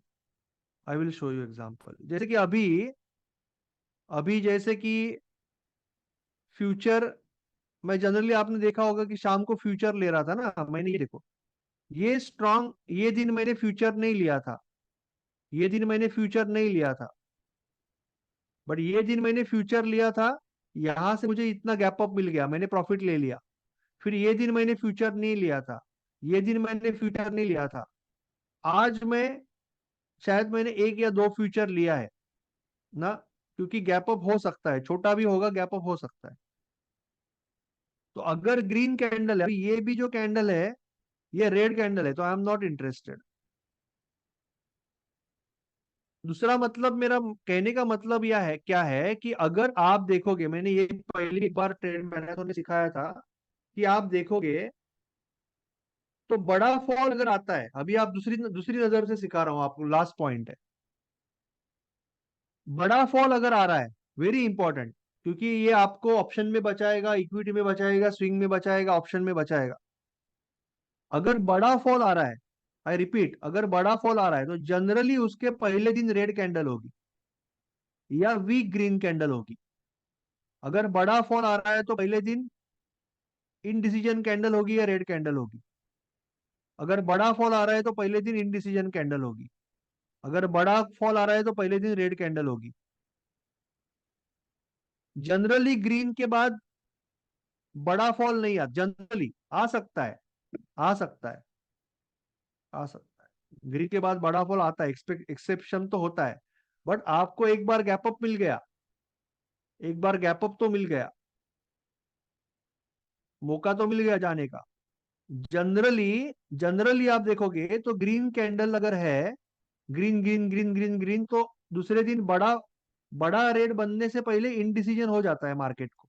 I will show you example, जैसे कि अभी, अभी जैसे कि फ्यूचर, मैं जनरली, आपने देखा होगा कि शाम को फ्यूचर ले रहा था ना मैंने, ये देखो, ये स्ट्रांग, ये दिन मैंने फ्यूचर नहीं लिया था, ये दिन मैंने फ्यूचर नहीं लिया था, बट ये दिन मैंने फ्यूचर लिया था, यहां से मुझे इतना गैप अप मिल गया, मैंने प्रॉफिट ले लिया। फिर ये दिन मैंने फ्यूचर नहीं लिया था, ये दिन मैंने फ्यूचर नहीं लिया था। आज मैं शायद मैंने एक या दो फ्यूचर लिया है ना, क्योंकि गैप अप हो सकता है, छोटा भी होगा, गैप अप हो सकता है। तो अगर ग्रीन कैंडल है, ये भी जो कैंडल है ये रेड कैंडल है, तो आई एम नॉट इंटरेस्टेड। दूसरा मतलब, मेरा कहने का मतलब यह है, क्या है कि अगर आप देखोगे, मैंने ये पहली एक बार ट्रेड मैराथन में सिखाया था, कि आप देखोगे तो बड़ा फॉल अगर आता है, अभी आप दूसरी दूसरी नजर से सिखा रहा हूं आपको, लास्ट पॉइंट है, बड़ा फॉल अगर आ रहा है, वेरी इंपॉर्टेंट, क्योंकि ये आपको ऑप्शन में बचाएगा, इक्विटी में बचाएगा, स्विंग में बचाएगा, ऑप्शन में बचाएगा। अगर बड़ा फॉल आ रहा है, आई रिपीट, अगर बड़ा फॉल आ रहा है, तो जनरली उसके पहले दिन रेड कैंडल होगी या वीक ग्रीन कैंडल होगी। अगर बड़ा फॉल आ रहा है तो पहले दिन इनडिसीजन कैंडल होगी या रेड कैंडल होगी। अगर बड़ा फॉल आ रहा है तो पहले दिन इनडिसीजन कैंडल होगी। अगर बड़ा फॉल आ रहा है तो पहले दिन रेड कैंडल होगी। जनरली ग्रीन के बाद बड़ा फॉल नहीं आ, जनरली आ सकता है, आ सकता है, आ सकता है, ग्रीन के बाद बड़ा फॉल आता है, एक्सेप्शन तो होता है। बट आपको एक बार गैप अप मिल गया, एक बार गैप अप तो मिल गया, मौका तो मिल गया जाने का। जनरली, जनरली आप देखोगे तो ग्रीन कैंडल अगर है, green green green green green, तो दूसरे दिन बड़ा बड़ा रेड बनने से पहले इनडिसीजन हो जाता है मार्केट को।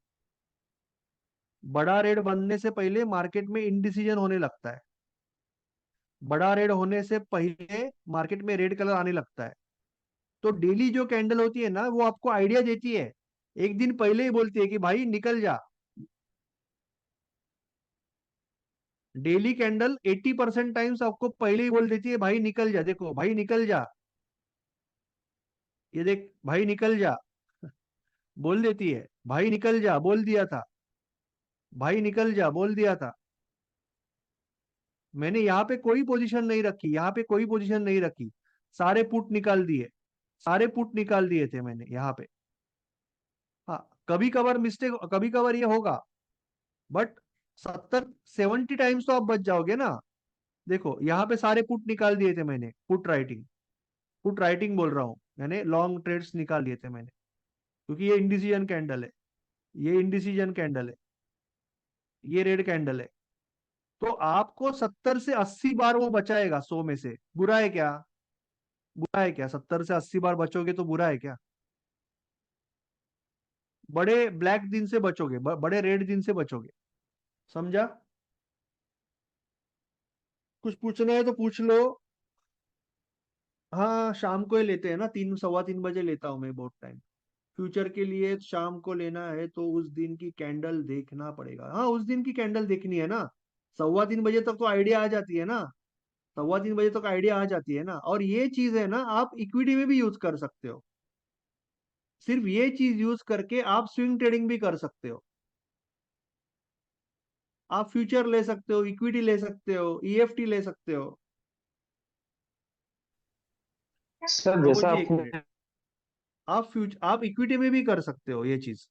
बड़ा रेड बनने से पहले मार्केट में इनडिसीजन होने लगता है। बड़ा रेड होने से पहले मार्केट में रेड कलर आने लगता है। तो डेली जो कैंडल होती है ना, वो आपको आइडिया देती है, एक दिन पहले ही बोलती है कि भाई निकल जा। डेली कैंडल 80% टाइम्स आपको पहले ही बोल देती है भाई निकल जा, देखो भाई निकल जा, ये देख भाई निकल जा, बोल देती है भाई निकल जा, बोल दिया था, भाई निकल जा, बोल दिया था। मैंने यहाँ पे कोई पोजीशन नहीं रखी, यहाँ पे कोई पोजीशन नहीं रखी, सारे पुट निकाल दिए, सारे पुट निकाल दिए थे मैंने यहाँ पे। हाँ, कभी कभार मिस्टेक, कभी कभार ये होगा, बट 70-70 टाइम्स तो आप बच जाओगे ना। देखो यहाँ पे सारे पुट निकाल दिए थे मैंने, पुट राइटिंग, पुट राइटिंग बोल रहा हूँ, मैंने लॉन्ग ट्रेड्स निकाल लिए थे मैंने, क्योंकि ये इंडिसीजन कैंडल है, ये इंडिसीजन कैंडल है, ये रेड कैंडल है। तो आपको 70 से 80 बार वो बचाएगा 100 में से, बुरा है क्या? बुरा है क्या? 70 से 80 बार बचोगे तो बुरा है क्या? बड़े ब्लैक दिन से बचोगे, बड़े रेड दिन से बचोगे। समझा? कुछ पूछना है तो पूछ लो। हाँ, शाम को ही लेते हैं ना, 3 सवा 3 बजे लेता हूँ मैं बहुत टाइम। फ्यूचर के लिए शाम को लेना है तो उस दिन की कैंडल देखना पड़ेगा, हाँ उस दिन की कैंडल देखनी है ना। 3:15 बजे तक तो आइडिया आ जाती है ना, 3:15 बजे तक आइडिया आ जाती है ना। और ये चीज है ना, आप इक्विटी में भी यूज कर सकते हो। सिर्फ ये चीज यूज करके आप स्विंग ट्रेडिंग भी कर सकते हो। आप फ्यूचर ले सकते हो, इक्विटी ले सकते हो, ईएफटी ले सकते हो। सर प्रमोद जैसा जी एक मिनट, आपने आप इक्विटी में भी कर सकते हो ये चीज।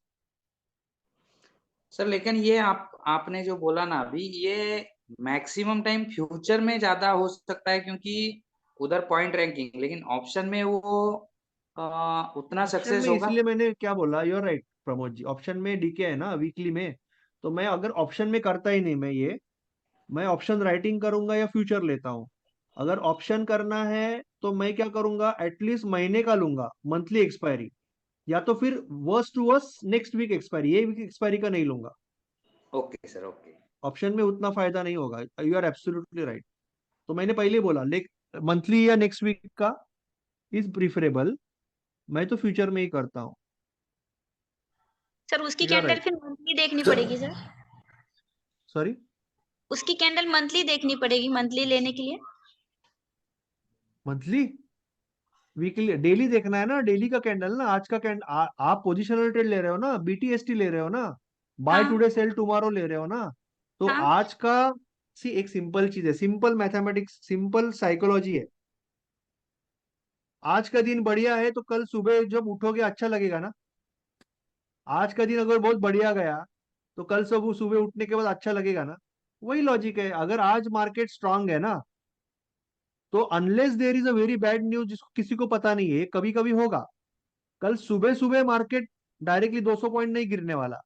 सर लेकिन ये आपने जो बोला ना अभी, ये मैक्सिमम टाइम फ्यूचर में ज्यादा हो सकता है क्योंकि उधर पॉइंट रैंकिंग, लेकिन ऑप्शन में वो उतना ऑप्शन सक्सेस में होगा। इसलिए मैंने क्या बोला, you're right Pramod ji, option में डीके है ना वीकली में। तो मैं अगर ऑप्शन में करता ही नहीं मैं ये, मैं ऑप्शन राइटिंग करूंगा या फ्यूचर लेता हूँ। अगर ऑप्शन करना है तो मैं क्या करूंगा, एटलीस्ट महीने का लूंगा, मंथली एक्सपायरी, या तो फिर worst to worst next week expiry, ये वीक एक्सपायरी का नहीं लूंगा। Okay sir, okay. ऑप्शन में उतना फायदा नहीं होगा, यू आर एब्सोल्युटली राइट। तो मैंने पहले बोला, मंथली या नेक्स्ट वीक का इज प्रिफरेबल, मैं तो फ्यूचर में ही करता हूँ। सर उसकी यू आर कैंडल राइट। फिर मंथली देखनी पड़ेगी सर? सॉरी, उसकी कैंडल मंथली देखनी पड़ेगी, मंथली लेने के लिए? मंथली, वीकली, डेली देखना है ना, डेली का कैंडल ना, आज का कैंडल, आप पोजिशनल ट्रेड ले रहे हो ना, बीटीएसटी ले रहे हो ना, बाय हाँ टुडे सेल टुमारो ले रहे हो ना। तो हाँ आज का, सी एक सिंपल चीज है, सिंपल मैथमेटिक्स, सिंपल साइकोलॉजी है। आज का दिन बढ़िया है तो कल सुबह जब उठोगे अच्छा लगेगा ना। आज का दिन अगर बहुत बढ़िया गया तो कल सब सुबह उठने के बाद अच्छा लगेगा ना। वही लॉजिक है, अगर आज मार्केट स्ट्रांग है ना, तो unless there is a very bad news जिसको किसी को पता नहीं है, कभी कभी होगा, कल सुबह सुबह मार्केट डायरेक्टली 200 पॉइंट नहीं गिरने वाला,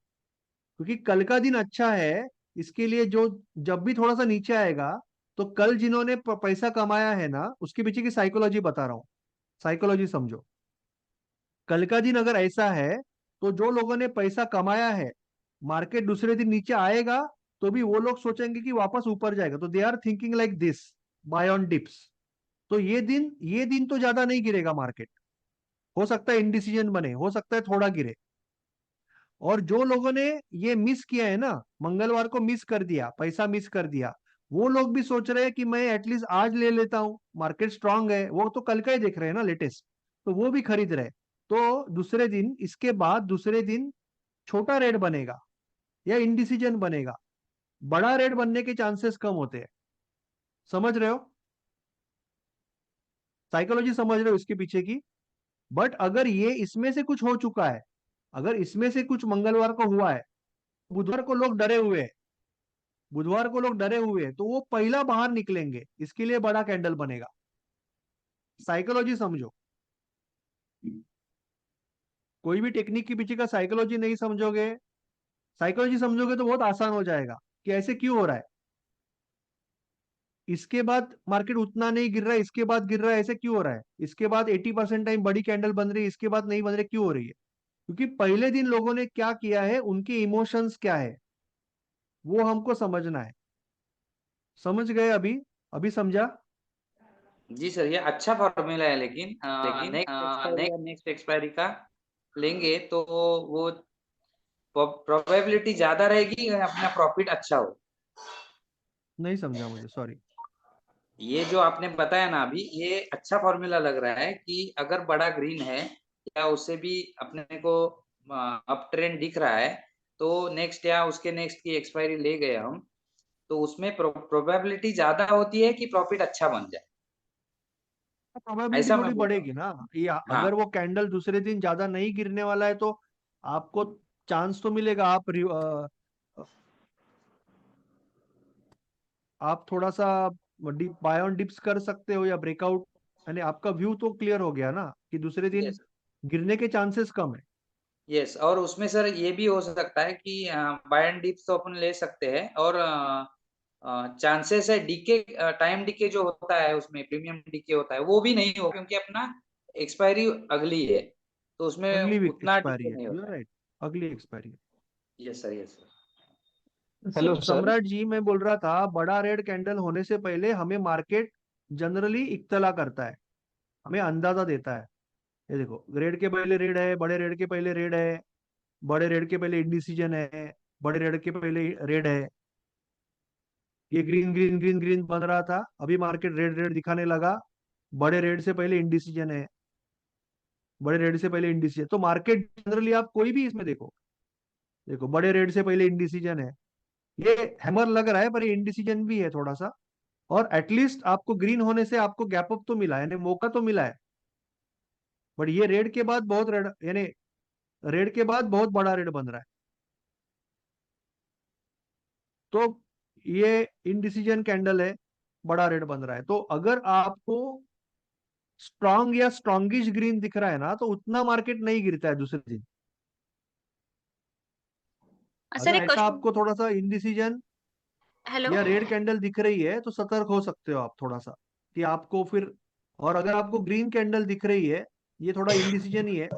क्योंकि कल का दिन अच्छा है। इसके लिए जो जब भी थोड़ा सा नीचे आएगा, तो कल जिन्होंने पैसा कमाया है ना, उसके पीछे की साइकोलॉजी बता रहा हूँ, साइकोलॉजी समझो। कल का दिन अगर ऐसा है, तो जो लोगों ने पैसा कमाया है, मार्केट दूसरे दिन नीचे आएगा तो भी वो लोग सोचेंगे कि वापस ऊपर जाएगा, तो they are thinking like this, buy on dips. तो ये दिन तो ज्यादा नहीं गिरेगा मार्केट, हो सकता है इनडिसीजन बने, हो सकता है थोड़ा गिरे। और जो लोगों ने ये मिस किया है ना, मंगलवार को मिस कर दिया, पैसा मिस कर दिया, वो लोग भी सोच रहे हैं कि मैं एटलीस्ट आज ले लेता हूं, मार्केट स्ट्रांग है, वो तो कल का ही देख रहे हैं ना लेटेस्ट, तो वो भी खरीद रहे। तो दूसरे दिन, इसके बाद दूसरे दिन छोटा रेट बनेगा या इनडिसीजन बनेगा, बड़ा रेट बनने के चांसेस कम होते हैं। समझ रहे हो साइकोलॉजी, समझ रहे हो इसके पीछे की? बट अगर ये इसमें से कुछ हो चुका है, अगर इसमें से कुछ मंगलवार को हुआ है, बुधवार को लोग डरे हुए हैं, बुधवार को लोग डरे हुए हैं, तो वो पहला बाहर निकलेंगे, इसके लिए बड़ा कैंडल बनेगा। साइकोलॉजी समझो, कोई भी टेक्निक के पीछे का साइकोलॉजी नहीं समझोगे, साइकोलॉजी समझोगे तो बहुत आसान हो जाएगा कि ऐसे क्यों हो रहा है, इसके बाद मार्केट उतना नहीं गिर रहा है, इसके बाद गिर रहा है, ऐसे क्यों हो रहा है, इसके बाद 80% टाइम बड़ी कैंडल बन रही है, इसके बाद नहीं बन रही, क्यों हो रही है? क्योंकि पहले दिन लोगों ने क्या किया है, उनके इमोशंस क्या है, वो हमको समझना है। समझ गए अभी? अभी समझा? जी सर, ये अच्छा फॉर्मूला है, लेकिन नेक्स्ट एक्सपायरी या नेक्स्ट एक्सपायरी का लेंगे तो वो प्रोबेबिलिटी ज्यादा रहेगी कि अपना प्रॉफिट अच्छा हो। नहीं समझा मुझे, सॉरी। ये जो आपने बताया ना अभी, ये अच्छा फॉर्मूला लग रहा है कि अगर बड़ा ग्रीन है या उससे भी अपने को अप ट्रेंड दिख रहा है, तो नेक्स्ट या उसके नेक्स्ट की एक्सपायरी ले गए हम, तो उसमें प्रोबेबिलिटी ज्यादा होती है कि प्रॉफिट अच्छा बन जाए। प्रोबेबिलिटी ऐसा मैं थोड़ी बोल रहा बढ़ेगी हूँ। ना, ये हाँ। अगर वो कैंडल दूसरे दिन ज्यादा नहीं गिरने वाला है, तो आपको चांस तो मिलेगा, आप थोड़ा सा डिप बाय ऑन डिप्स कर सकते हो या ब्रेकआउट, यानी आपका व्यू तो क्लियर हो गया ना कि दूसरे दिन यस। गिरने के चांसेस कम है। यस, और उसमें सर ये भी हो सकता है कि बाय एंड डिप्स तो अपन ले सकते हैं, और चांसेस है डीके, टाइम डीके जो होता है उसमें प्रीमियम डीके होता है, वो भी नहीं हो, क्योंकि अपना एक्सपायरी अगली है, तो उसमें अगली वीक उतना एक्सपायरी डीके है, नहीं यू होता है। राइट, अगली एक्सपायरी है। Yes sir, yes sir. Hello तो सर। सम्राट जी, मैं बोल रहा था, बड़ा रेड कैंडल होने से पहले हमें मार्केट जनरली इत्तला करता है, हमें अंदाजा देता है। ये देखो, रेड के पहले रेड है, बड़े रेड के पहले रेड है, बड़े रेड के पहले इंडिसीजन है, बड़े रेड के पहले रेड है, ये ग्रीन ग्रीन ग्रीन ग्रीन बन रहा था, अभी मार्केट रेड रेड दिखाने लगा, बड़े रेड से पहले इंडिसीजन है, बड़े रेड से पहले इंडिसीजन। तो मार्केट जनरली आप कोई भी इसमें देखो, देखो बड़े रेड से पहले इंडिसीजन है, ये हैमर लग रहा है पर ये इंडिसीजन भी है थोड़ा सा, और एटलीस्ट आपको ग्रीन होने से आपको गैप अप तो मिला है, यानी मौका तो मिला है। बट ये रेड के बाद बहुत रेड, यानी रेड के बाद बहुत बड़ा रेड बन रहा है, तो ये इनडिसीजन कैंडल है, बड़ा रेड बन रहा है। तो अगर आपको स्ट्रांग या स्ट्रॉन्गिश ग्रीन दिख रहा है ना, तो उतना मार्केट नहीं गिरता है दूसरे दिन। सर अगर एक ऐसा क्वेश्चन। आपको थोड़ा सा इनडिसीजन हेलो। या रेड कैंडल दिख रही है, तो सतर्क हो सकते हो आप थोड़ा सा, कि आपको फिर, और अगर आपको ग्रीन कैंडल दिख रही है, ये थोड़ा इनडिसीजन ही है,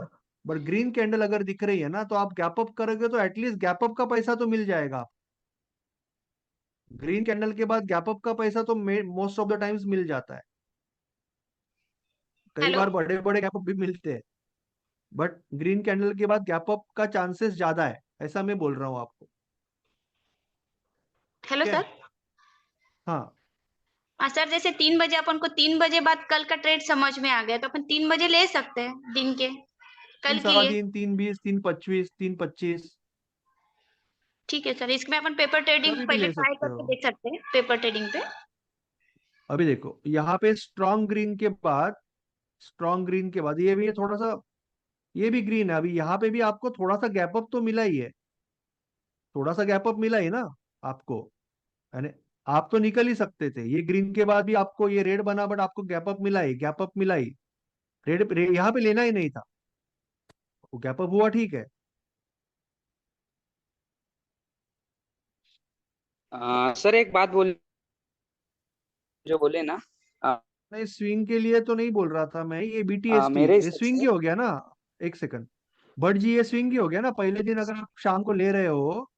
बट ग्रीन कैंडल अगर दिख रही है ना, तो आप गैप अप करोगे तो एटलीस्ट गैप अप का पैसा तो मिल जाएगा। ग्रीन कैंडल के बाद गैप अप का पैसा तो मोस्ट ऑफ द टाइम्स मिल जाता है, कई हेलो। बार बड़े बड़े गैप अप भी मिलते हैं, बट ग्रीन कैंडल के बाद गैप अप का चांसेस ज्यादा है, ऐसा मैं बोल रहा हूँ आपको। हेलो ठीक है? सर। हाँ। सर जैसे 3 बजे अपन को 3 बजे बाद कल का ट्रेड समझ में आ गया, तो अपन 3 बजे ले सकते हैं दिन के, तीन कल के सवा लिए। तीन, 3:20, 3:25, 3:25, ठीक है सर, इसमें अपन पेपर ट्रेडिंग कभी भी पहले ले ट्राई सकते करके हो। देख सकते हैं, पेपर ट्रेडिंग पे। अभी देखो, यहाँ पे स्ट्रॉन्ग ग्रीन के बाद, स्ट्रॉन्ग ग्रीन के बाद ये भी है थोड़ा सा, ये भी ग्रीन है, अभी यहाँ पे भी आपको थोड़ा सा गैप अप तो मिला ही है, थोड़ा सा गैप अप मिला ही ना आपको। यानी आप तो निकल ही सकते थे, ये ग्रीन के बाद भी आपको ये रेड बना, बट आपको गैप अप मिला ही। रेड यहाँ पे लेना ही नहीं था, वो गैप अप हुआ, ठीक है। सर एक बात बोल, जो बोले ना, अ, नहीं, स्विंग के लिए तो नहीं बोल रहा था मैं, ये बीटीएसटी मेरे ये हिसाब स्विंग से, ही हो गया ना। एक सेकंड, बट जी ये स्विंग ही हो गया ना। पहले दिन अगर आप शाम को ले रहे हो,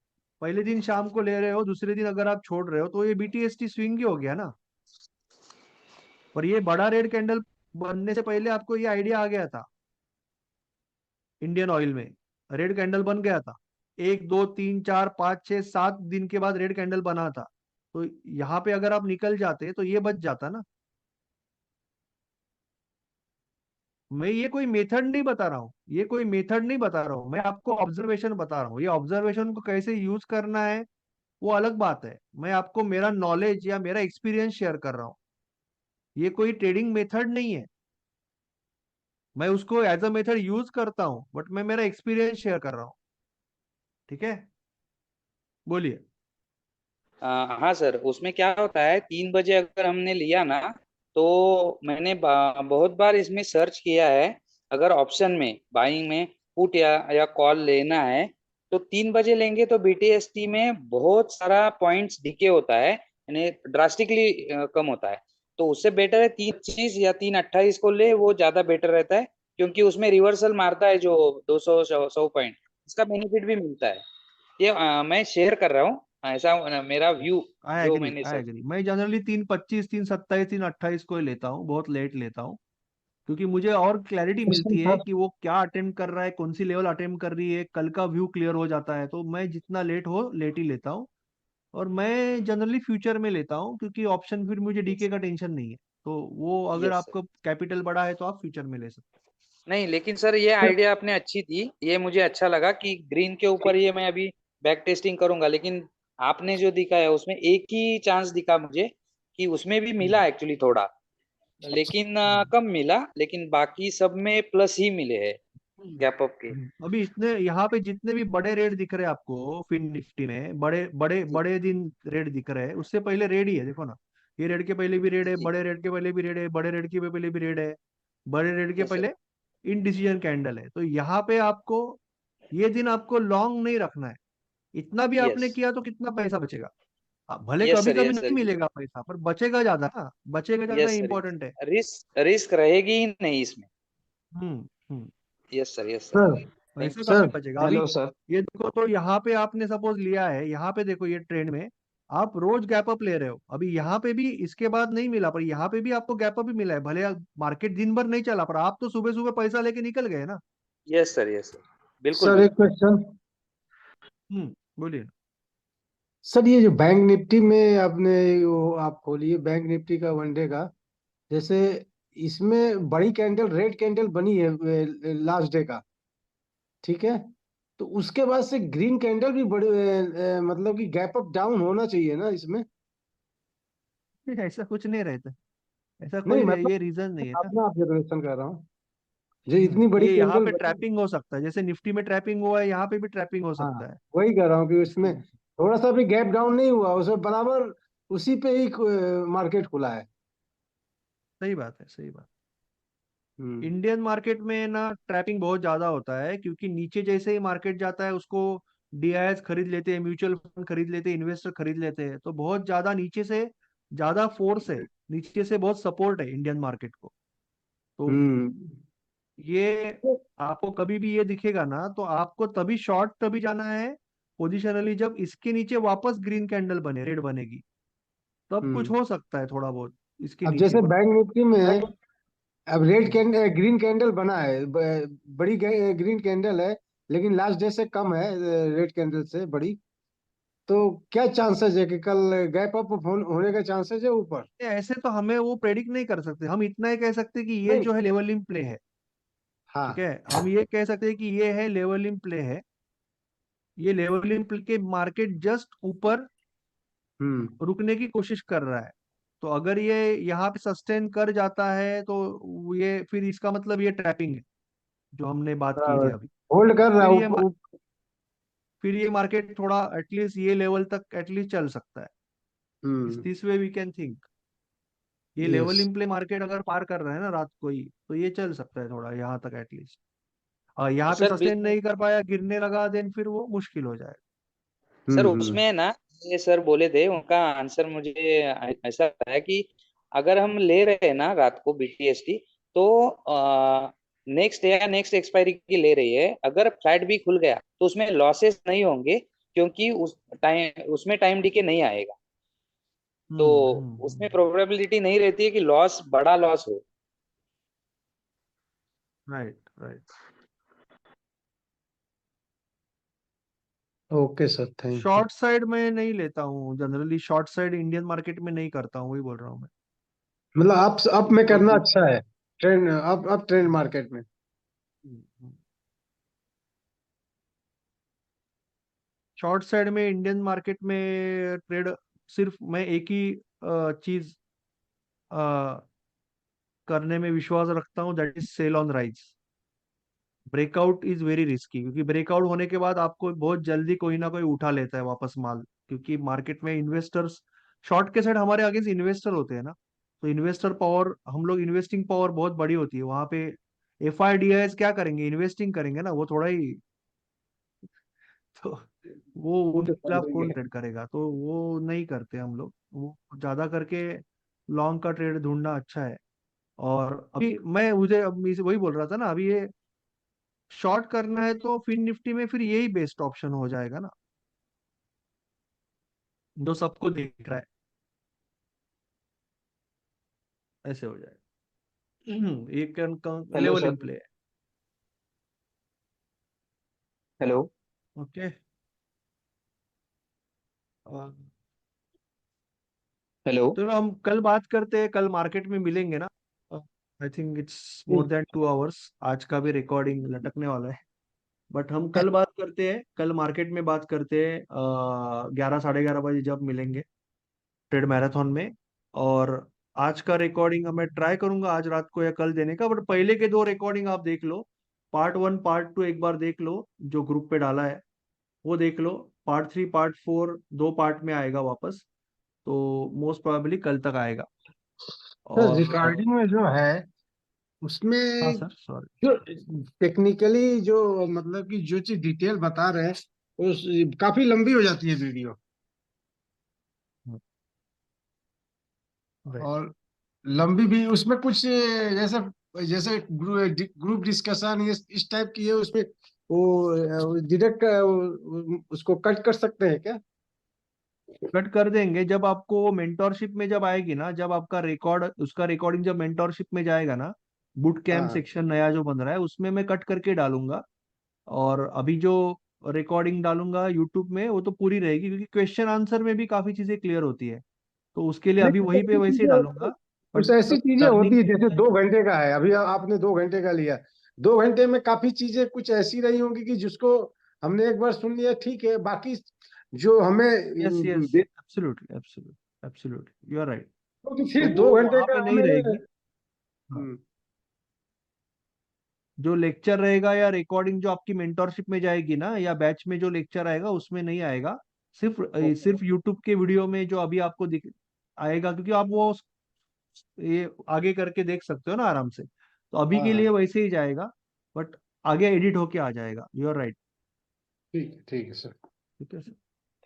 पहले दिन शाम को ले रहे हो, दूसरे दिन अगर आप छोड़ रहे हो, तो ये बीटीएसटी स्विंग ही हो गया ना। और ये बड़ा रेड कैंडल बनने से पहले आपको ये आइडिया आ गया था, इंडियन ऑयल में रेड कैंडल बन गया था। 1 2 3 4 5 6 7 दिन के बाद रेड कैंडल बना था। तो यहाँ पे अगर आप निकल जाते तो ये बच जाता ना। मैं ये कोई मेथड नहीं बता रहा हूँ, ये कोई मेथड नहीं बता रहा हूँ, मैं आपको ऑब्जर्वेशन बता रहा हूँ। ये ऑब्जर्वेशन को कैसे यूज करना है वो अलग बात है। मैं आपको मेरा नॉलेज या मेरा एक्सपीरियंस शेयर कर रहा हूँ, ये कोई ट्रेडिंग मेथड नहीं है। मैं उसको एज अ मेथड यूज करता हूँ, बट मैं मेरा एक्सपीरियंस शेयर कर रहा हूँ। ठीक है, बोलिए। हाँ सर, उसमें क्या होता है, 3 बजे अगर हमने लिया ना, तो मैंने बहुत बार इसमें सर्च किया है। अगर ऑप्शन में बाइंग में पुट या कॉल लेना है, तो 3 बजे लेंगे तो बीटीएसटी में बहुत सारा पॉइंट्स डिके होता है, यानी ड्रास्टिकली कम होता है। तो उससे बेटर है 3 25 या 3 28 को ले, वो ज्यादा बेटर रहता है, क्योंकि उसमें रिवर्सल मारता है जो 200 100 पॉइंट, इसका बेनिफिट भी मिलता है। ये मैं शेयर कर रहा हूँ, ऐसा मेरा व्यू जो मैंने आई सर। एग्री। मैं जनरली 3 25 3 27 3 28 को ही लेता हूँ, बहुत लेट लेता हूँ, क्योंकि मुझे और क्लैरिटी क्वेश्चन मिलती है था। कि वो क्या अटेम्प्ट कर रहा है, कौन सी लेवल अटेम्प्ट कर रही है, कल का व्यू क्लियर हो जाता है। तो मैं जितना लेट हो लेट ही लेता हूँ। और मैं जनरली फ्यूचर में लेता हूँ, क्योंकि ऑप्शन फिर मुझे डीके का टेंशन नहीं है। तो वो अगर यस सर। आपका कैपिटल बड़ा है तो आप फ्यूचर में ले सकते नहीं, लेकिन सर ये सर आइडिया आपने अच्छी दी, ये मुझे अच्छा लगा कि ग्रीन के ऊपर ये मैं अभी बैक टेस्टिंग करूंगा। लेकिन आपने जो दिखा है उसमें एक ही चांस दिखा मुझे, कि उसमें भी हैं। मिला एक्चुअली थोड़ा, लेकिन हम्म। कम मिला, लेकिन बाकी सब में प्लस ही मिले हैं, गैप अप के। अभी इतने यहाँ पे जितने भी बड़े रेट दिख रहे हैं आपको फिन निफ्टी में, बड़े बड़े जी बड़े दिन रेट दिख रहे हैं, उससे पहले रेड ही है, देखो ना। ये रेड के पहले भी रेड है, जी। बड़े रेड के पहले भी रेड है, बड़े रेड के पहले भी रेड है, बड़े रेड के यस सर। पहले इनडिसीजन कैंडल है। तो यहाँ पे आपको ये दिन आपको लॉन्ग नहीं रखना है। इतना भी यस। आपने किया तो कितना पैसा बचेगा? भले यस कभी सर। कभी यस नहीं सर। मिलेगा पैसा, पर बचेगा ज्यादा ना, बचेगा ज्यादा यस सर। इंपॉर्टेंट है। रिस्क रिस्क रहेगी ही नहीं इसमें। Hmm. Yes sir. Yes sir. Sir thank पैसे यू कभी सर। सर बचेगा अभी। Hello sir. ये देखो, तो यहाँ पे आपने सपोज लिया है, यहाँ पे देखो ये ट्रेंड में आप रोज गैप अप ले रहे हो। अभी यहाँ पे भी इसके बाद नहीं मिला, पर यहाँ पे भी आपको गैप अप ही मिला है। भले मार्केट दिन भर नहीं चला, पर आप तो सुबह सुबह पैसा लेके निकल गए ना। Yes sir. Yes sir. बिल्कुल सर एक बिल्कुल। क्वेश्चन। बोलिए। सर ये जो बैंक निफ्टी में आपने वो आप खोलिए बैंक निफ्टी का वनडे का, जैसे इसमें बड़ी कैंडल रेड कैंडल बनी है लास्ट डे का, ठीक है। तो उसके बाद से ग्रीन कैंडल भी बड़े मतलब कि गैप अप डाउन होना चाहिए ना इसमें। ऐसा कुछ नहीं रहता, ऐसा नहीं कोई मतलब ये रीजन नहीं है ना। अपना ऑब्जर्वेशन कर रहा हूँ, जो इतनी बड़ी ये यहाँ कैंडल पे बनी। ट्रैपिंग हो सकता है, जैसे निफ्टी में ट्रैपिंग हुआ है, यहाँ पे भी ट्रैपिंग हो हाँ, सकता है। वही कह रहा हूँ कि उसमें थोड़ा सा भी गैप डाउन नहीं हुआ, उसमें बराबर उसी पे ही मार्केट खुला है। सही बात है, सही बात। हम्म। इंडियन मार्केट में ना ट्रैपिंग बहुत ज्यादा होता है, क्योंकि नीचे जैसे ही मार्केट जाता है उसको डीआईएस खरीद लेते हैं, म्यूचुअल फंड खरीद लेते हैं, इन्वेस्टर खरीद लेते हैं। तो बहुत ज्यादा नीचे से ज्यादा फोर्स है, नीचे से बहुत सपोर्ट है इंडियन मार्केट को। तो हम्म। ये आपको कभी भी ये दिखेगा ना, तो आपको तभी शॉर्ट तभी जाना है पोजिशनली, जब इसके नीचे वापस ग्रीन कैंडल बने, रेड बनेगी, तब कुछ हम्म। हो सकता है थोड़ा बहुत इसके अब नीचे। जैसे बट बैंक निफ्टी में अब रेड कैंडल ग्रीन कैंडल बना है, बड़ी ग्रीन कैंडल है, लेकिन लास्ट डे से कम है रेड कैंडल से बड़ी। तो क्या चांसेस है कि कल गैप अप होने का चांसेस है ऊपर? ऐसे तो हमें वो प्रेडिक्ट नहीं कर सकते। हम इतना ही कह सकते कि ये नहीं। जो है लेवलिंग प्ले है। ठीक हाँ। है, हम ये कह सकते हैं कि ये है लेवलिंग प्ले है। ये लेवलिंग प्ले के मार्केट जस्ट ऊपर हम्म। रुकने की कोशिश कर रहा है। तो अगर ये यहाँ पे सस्टेन कर जाता है, तो ये फिर इसका मतलब ये ट्रैपिंग है, जो हमने बात की थी बराबर। अभी। होल्ड कर रहा फिर है ये फिर ये मार्केट थोड़ा एटलीस्ट ये लेवल तक एटलीस्ट चल सकता है। This way we can think. ये yes level in play market अगर पार कर रहा है ना रात को ही, तो ये चल सकता है थोड़ा यहाँ तक एटलीस्ट। और तो यहाँ पे सर सस्टेन नहीं कर पाया, गिरने लगा, देन फिर वो मुश्किल हो जाएगा। सर उसमें ना, ये सर बोले थे, उनका आंसर मुझे ऐसा है कि अगर हम ले रहे हैं ना रात को BTST, तो नेक्स्ट या नेक्स्ट एक्सपायरी की ले रही है, अगर फ्लैट भी खुल गया तो उसमें लॉसेस नहीं होंगे, क्योंकि उस टाइम उसमें टाइम डीके नहीं आएगा। तो उसमें प्रोबेबिलिटी नहीं रहती है कि लॉस, बड़ा लॉस हो। Right right. Okay sir, thank you. Short side में नहीं लेता हूँ generally, short side Indian market में नहीं करता हूँ, वही बोल रहा हूँ मैं। मतलब आप में करना क्योंकि अच्छा है, ट्रेंड आप ट्रेंड मार्केट में। शॉर्ट साइड में इंडियन मार्केट में ट्रेड सिर्फ मैं एक ही चीज करने में विश्वास रखता हूँ, that is sell on rise. Breakout is very risky, क्योंकि ब्रेकआउट होने के बाद आपको बहुत जल्दी कोई ना कोई उठा लेता है वापस माल, क्योंकि मार्केट में इन्वेस्टर्स, शॉर्ट के साइड हमारे अगेंस्ट इन्वेस्टर होते हैं ना, तो इन्वेस्टर पावर, हम लोग इन्वेस्टिंग पावर बहुत बड़ी होती है वहां पे। FIDIs क्या करेंगे, इन्वेस्टिंग करेंगे ना, वो थोड़ा ही तो वो वो उनके तो खिलाफ समझेंगे। कौन ट्रेड करेगा, तो वो नहीं करते हम लोग वो। ज्यादा करके लॉन्ग का ट्रेड ढूंढना अच्छा है। और अभी मैं मुझे अब मैं वही बोल रहा था ना, अभी ये शॉर्ट करना है तो फिर निफ्टी में फिर यही बेस्ट ऑप्शन हो जाएगा ना, जो सबको दिख रहा है, ऐसे हो जाएगा। एक हेलो लेवल सर। इन प्ले है। हेलो। ओके। हेलो। तो हम कल बात करते हैं, कल मार्केट में मिलेंगे ना। I think it's more than 2 hours, आज का भी रिकॉर्डिंग लटकने वाला है। बट हम कल बात करते हैं, कल मार्केट में बात करते हैं 11 साढ़े 11 बजे जब मिलेंगे ट्रेड मैराथन में। और आज का रिकॉर्डिंग मैं ट्राई करूंगा आज रात को या कल देने का, बट पहले के 2 रिकॉर्डिंग आप देख लो, पार्ट 1 पार्ट 2 एक बार देख लो, जो ग्रुप पे डाला है वो देख लो। पार्ट 3 पार्ट 4 दो पार्ट में आएगा वापस, तो मोस्ट प्रोबेबली कल तक आएगा। सर और रिकॉर्डिंग में जो है उसमें हाँ सर, सॉरी। जो टेक्निकली जो मतलब कि जो चीज डिटेल बता रहे हैं उस काफी लंबी हो जाती है वीडियो। राइट। और लंबी भी उसमें कुछ जैसे जैसे ग्रुप डिस्कशन इस टाइप की है उसमें, वो डायरेक्ट उसको कट कर सकते हैं क्या? कट कर देंगे जब आपको मेंटोरशिप में जब आएगी ना, जब आपका रिकॉर्ड, उसका रिकॉर्डिंग जब मेंटोरशिप में जाएगा ना, बूट कैम्प हाँ सेक्शन नया जो बन रहा है उसमें मैं कट करके डालूंगा। और अभी जो रिकॉर्डिंग डालूंगा यूट्यूब में वो तो पूरी रहेगी, क्योंकि क्वेश्चन आंसर में भी काफी चीजें क्लियर होती है, तो उसके लिए नहीं, अभी वहीं पे वैसे ही डालूंगा। कुछ बट ऐसी चीजें होती टर्निंग, है जैसे 2 घंटे का है, अभी आपने 2 घंटे का लिया, 2 घंटे में काफी चीजें कुछ ऐसी रही होंगी कि जिसको हमने एक बार सुन लिया ठीक है, बाकी जो हमें yes yes, absolutely absolutely absolutely, you are right. तो तो फिर वो 2 घंटे वहां का पे नहीं हमें। रहेगी। हाँ, हम्म, जो लेक्चर रहेगा या रिकॉर्डिंग जो आपकी मेंटोरशिप में जाएगी ना, या बैच में जो लेक्चर आएगा उसमें नहीं आएगा। सिर्फ सिर्फ यूट्यूब के वीडियो में जो अभी आपको दिख आएगा, क्योंकि आप वो ये आगे करके देख सकते हो ना आराम से, तो अभी हाँ के हाँ, लिए वैसे ही जाएगा। बट आगे एडिट होके आ जाएगा, यू आर राइट। ठीक है सर, ठीक है सर।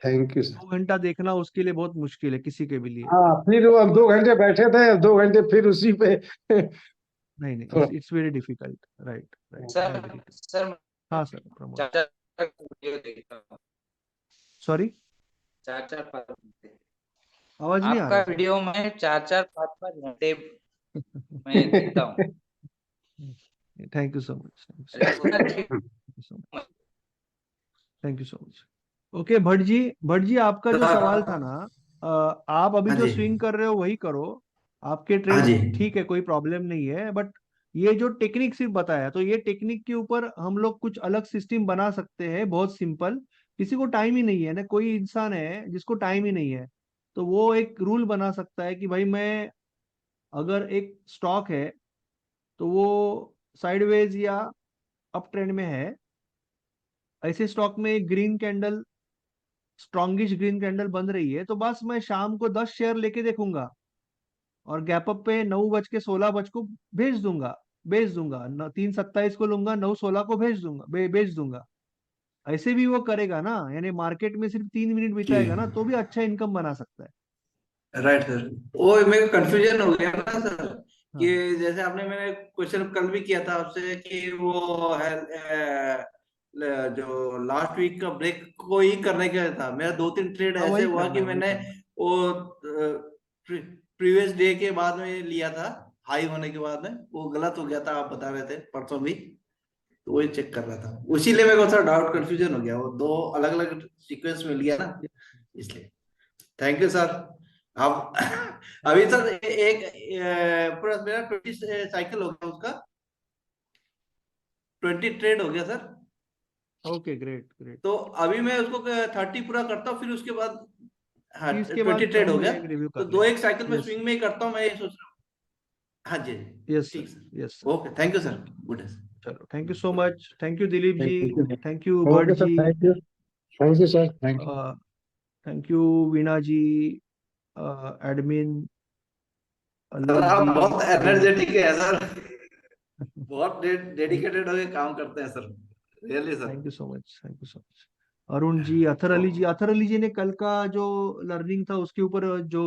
Thank you sir. 2 घंटा देखना उसके लिए बहुत मुश्किल है किसी के भी लिए। हाँ, फिर वो हम 2 घंटे बैठे थे, अब 2 घंटे फिर उसी पे नहीं नहीं, थोड़ा। It's very difficult. Right right, I sir agree. Sir हाँ सर, प्रमोद। चार चार वीडियो देखता हूँ, सॉरी, 4-4 5 घंटे। आवाज नहीं आ आपका रहा सर। वीडियो में 4-4 5-5 घंटे मैं देखता हूँ, thank you so much, regular देखता थैंक यू सो मच, हूँ। Thank you so much. Okay Bhatt ji, Bhatt ji आपका जो सवाल था ना, आप अभी हाँ जो जी। स्विंग कर रहे हो वही करो, आपके हाँ ट्रेड जी। ठीक है, कोई प्रॉब्लम नहीं है। बट ये जो टेक्निक सिर्फ बताया, तो ये टेक्निक के ऊपर हम लोग कुछ अलग सिस्टम बना सकते हैं, बहुत सिंपल। किसी को टाइम ही नहीं है ना, कोई इंसान है जिसको टाइम ही नहीं है, तो वो एक रूल बना सकता है कि भाई मैं, अगर एक स्टॉक है तो वो साइडवेज या अप ट्रेंड में है, ऐसे स्टॉक में एक ग्रीन कैंडल स्ट्रॉन्गिश ग्रीन कैंडल बन रही है, तो बस मैं शाम को 10 शेयर लेके देखूंगा और गैप अप पे 9:16 को भेज दूंगा 3:27 को लूंगा, 9:16 को भेज दूंगा, बेच दूंगा। ऐसे भी वो करेगा ना, यानी मार्केट में सिर्फ 3 मिनट जी बिताएगा ना तो भी अच्छा इनकम बना सकता है। Right sir. वो मेरे को कंफ्यूजन हो गया ना सर कि हाँ जैसे मैंने क्वेश्चन कल भी किया था आपसे कि वो है जो लास्ट वीक का ब्रेक को ही करने का था। मेरा 2-3 ट्रेड हाँ, ऐसे वही हुआ करना कि है, वही मैंने करना है। वो प्रीवियस डे के बाद में लिया था, हाई होने के बाद में वो गलत हो गया था, आप बता रहे थे परसों भी, तो वही चेक कर रहा था। उसीलिए मेरे को थोड़ा डाउट कंफ्यूजन हो गया, वो दो अलग अलग सीक्वेंस में लिया ना, इसलिए। Thank you sir. आप अभी सर एक पूरा मेरा 20 साइकिल हो गया, उसका 20 ट्रेड हो गया सर। Okay, great great. तो अभी मैं उसको 30 पूरा करता हूँ, फिर उसके बाद हाँ 30 के 20 बाद ट्रेड हो हम गया, एक रिव्यू तो कर दो लेंगे। एक साइकिल में यस स्विंग में ही करता हूँ, मैं ये सोच रहा हूँ। हाँ जी, यस ठीक sir, sir. Yes sir. Okay, thank you sir, good है सर। चलो, thank you so much, thank you Dilip ji, thank you. Thank you Bhatt okay sir, जी, thank you sir, thank you. Thank you Veena ji, admin sir Alok आप जी, बहुत अरुण जी। एनर्जेटिक है सर, बहुत डेडिकेटेड होकर काम करते हैं sir, really sir. Thank you so much, thank you so much. Arun ji, Athar Ali ji ने कल का जो लर्निंग था उसके ऊपर जो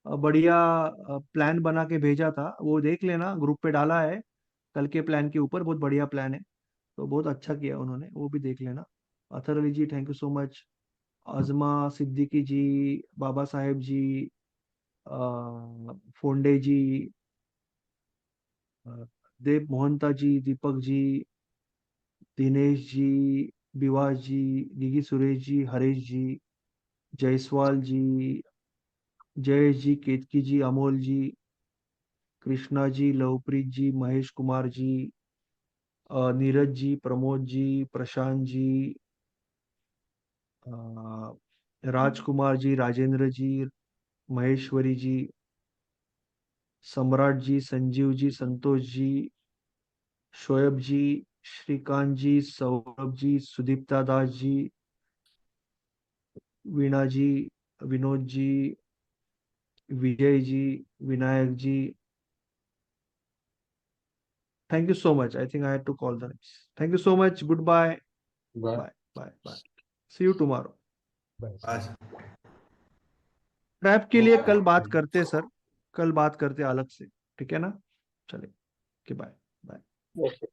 बढ़िया प्लान बना के भेजा था, वो देख लेना, ग्रुप पे डाला है। कल के प्लान के ऊपर बहुत बढ़िया प्लान है, तो बहुत अच्छा किया उन्होंने, वो भी देख लेना। अथर अली जी, थैंक यू सो मच। आजमा सिद्दीकी जी, बाबा साहेब जी, फोंडे जी, अ, देव मोहंता जी, दीपक जी, दिनेश जी, विवास जी, गिगी सुरेश जी, हरीश जी, जायसवाल जी, जयेश जी, केतकी जी, अमोल जी, कृष्णा जी, लवप्रीत जी, महेश कुमार जी, नीरज जी, प्रमोद जी, प्रशांत जी, अ, राजकुमार जी, राजेंद्र जी, महेश्वरी जी, सम्राट जी, संजीव जी, संतोष जी, शोएब जी, Shrikant ji, Saurabh ji, Sudipta Das ji, Veena ji, Vinod ji, Vijay ji, Vinayak ji, thank you so much. I think I had to call the names. Thank you so much, good bye, bye bye bye bye, see you tomorrow. Bye. अच्छा, ट्रैप के लिए ओके कल बात सर। करते सर, कल बात करते अलग से, ठीक है ना? चलिए, बाय बाय। ओके।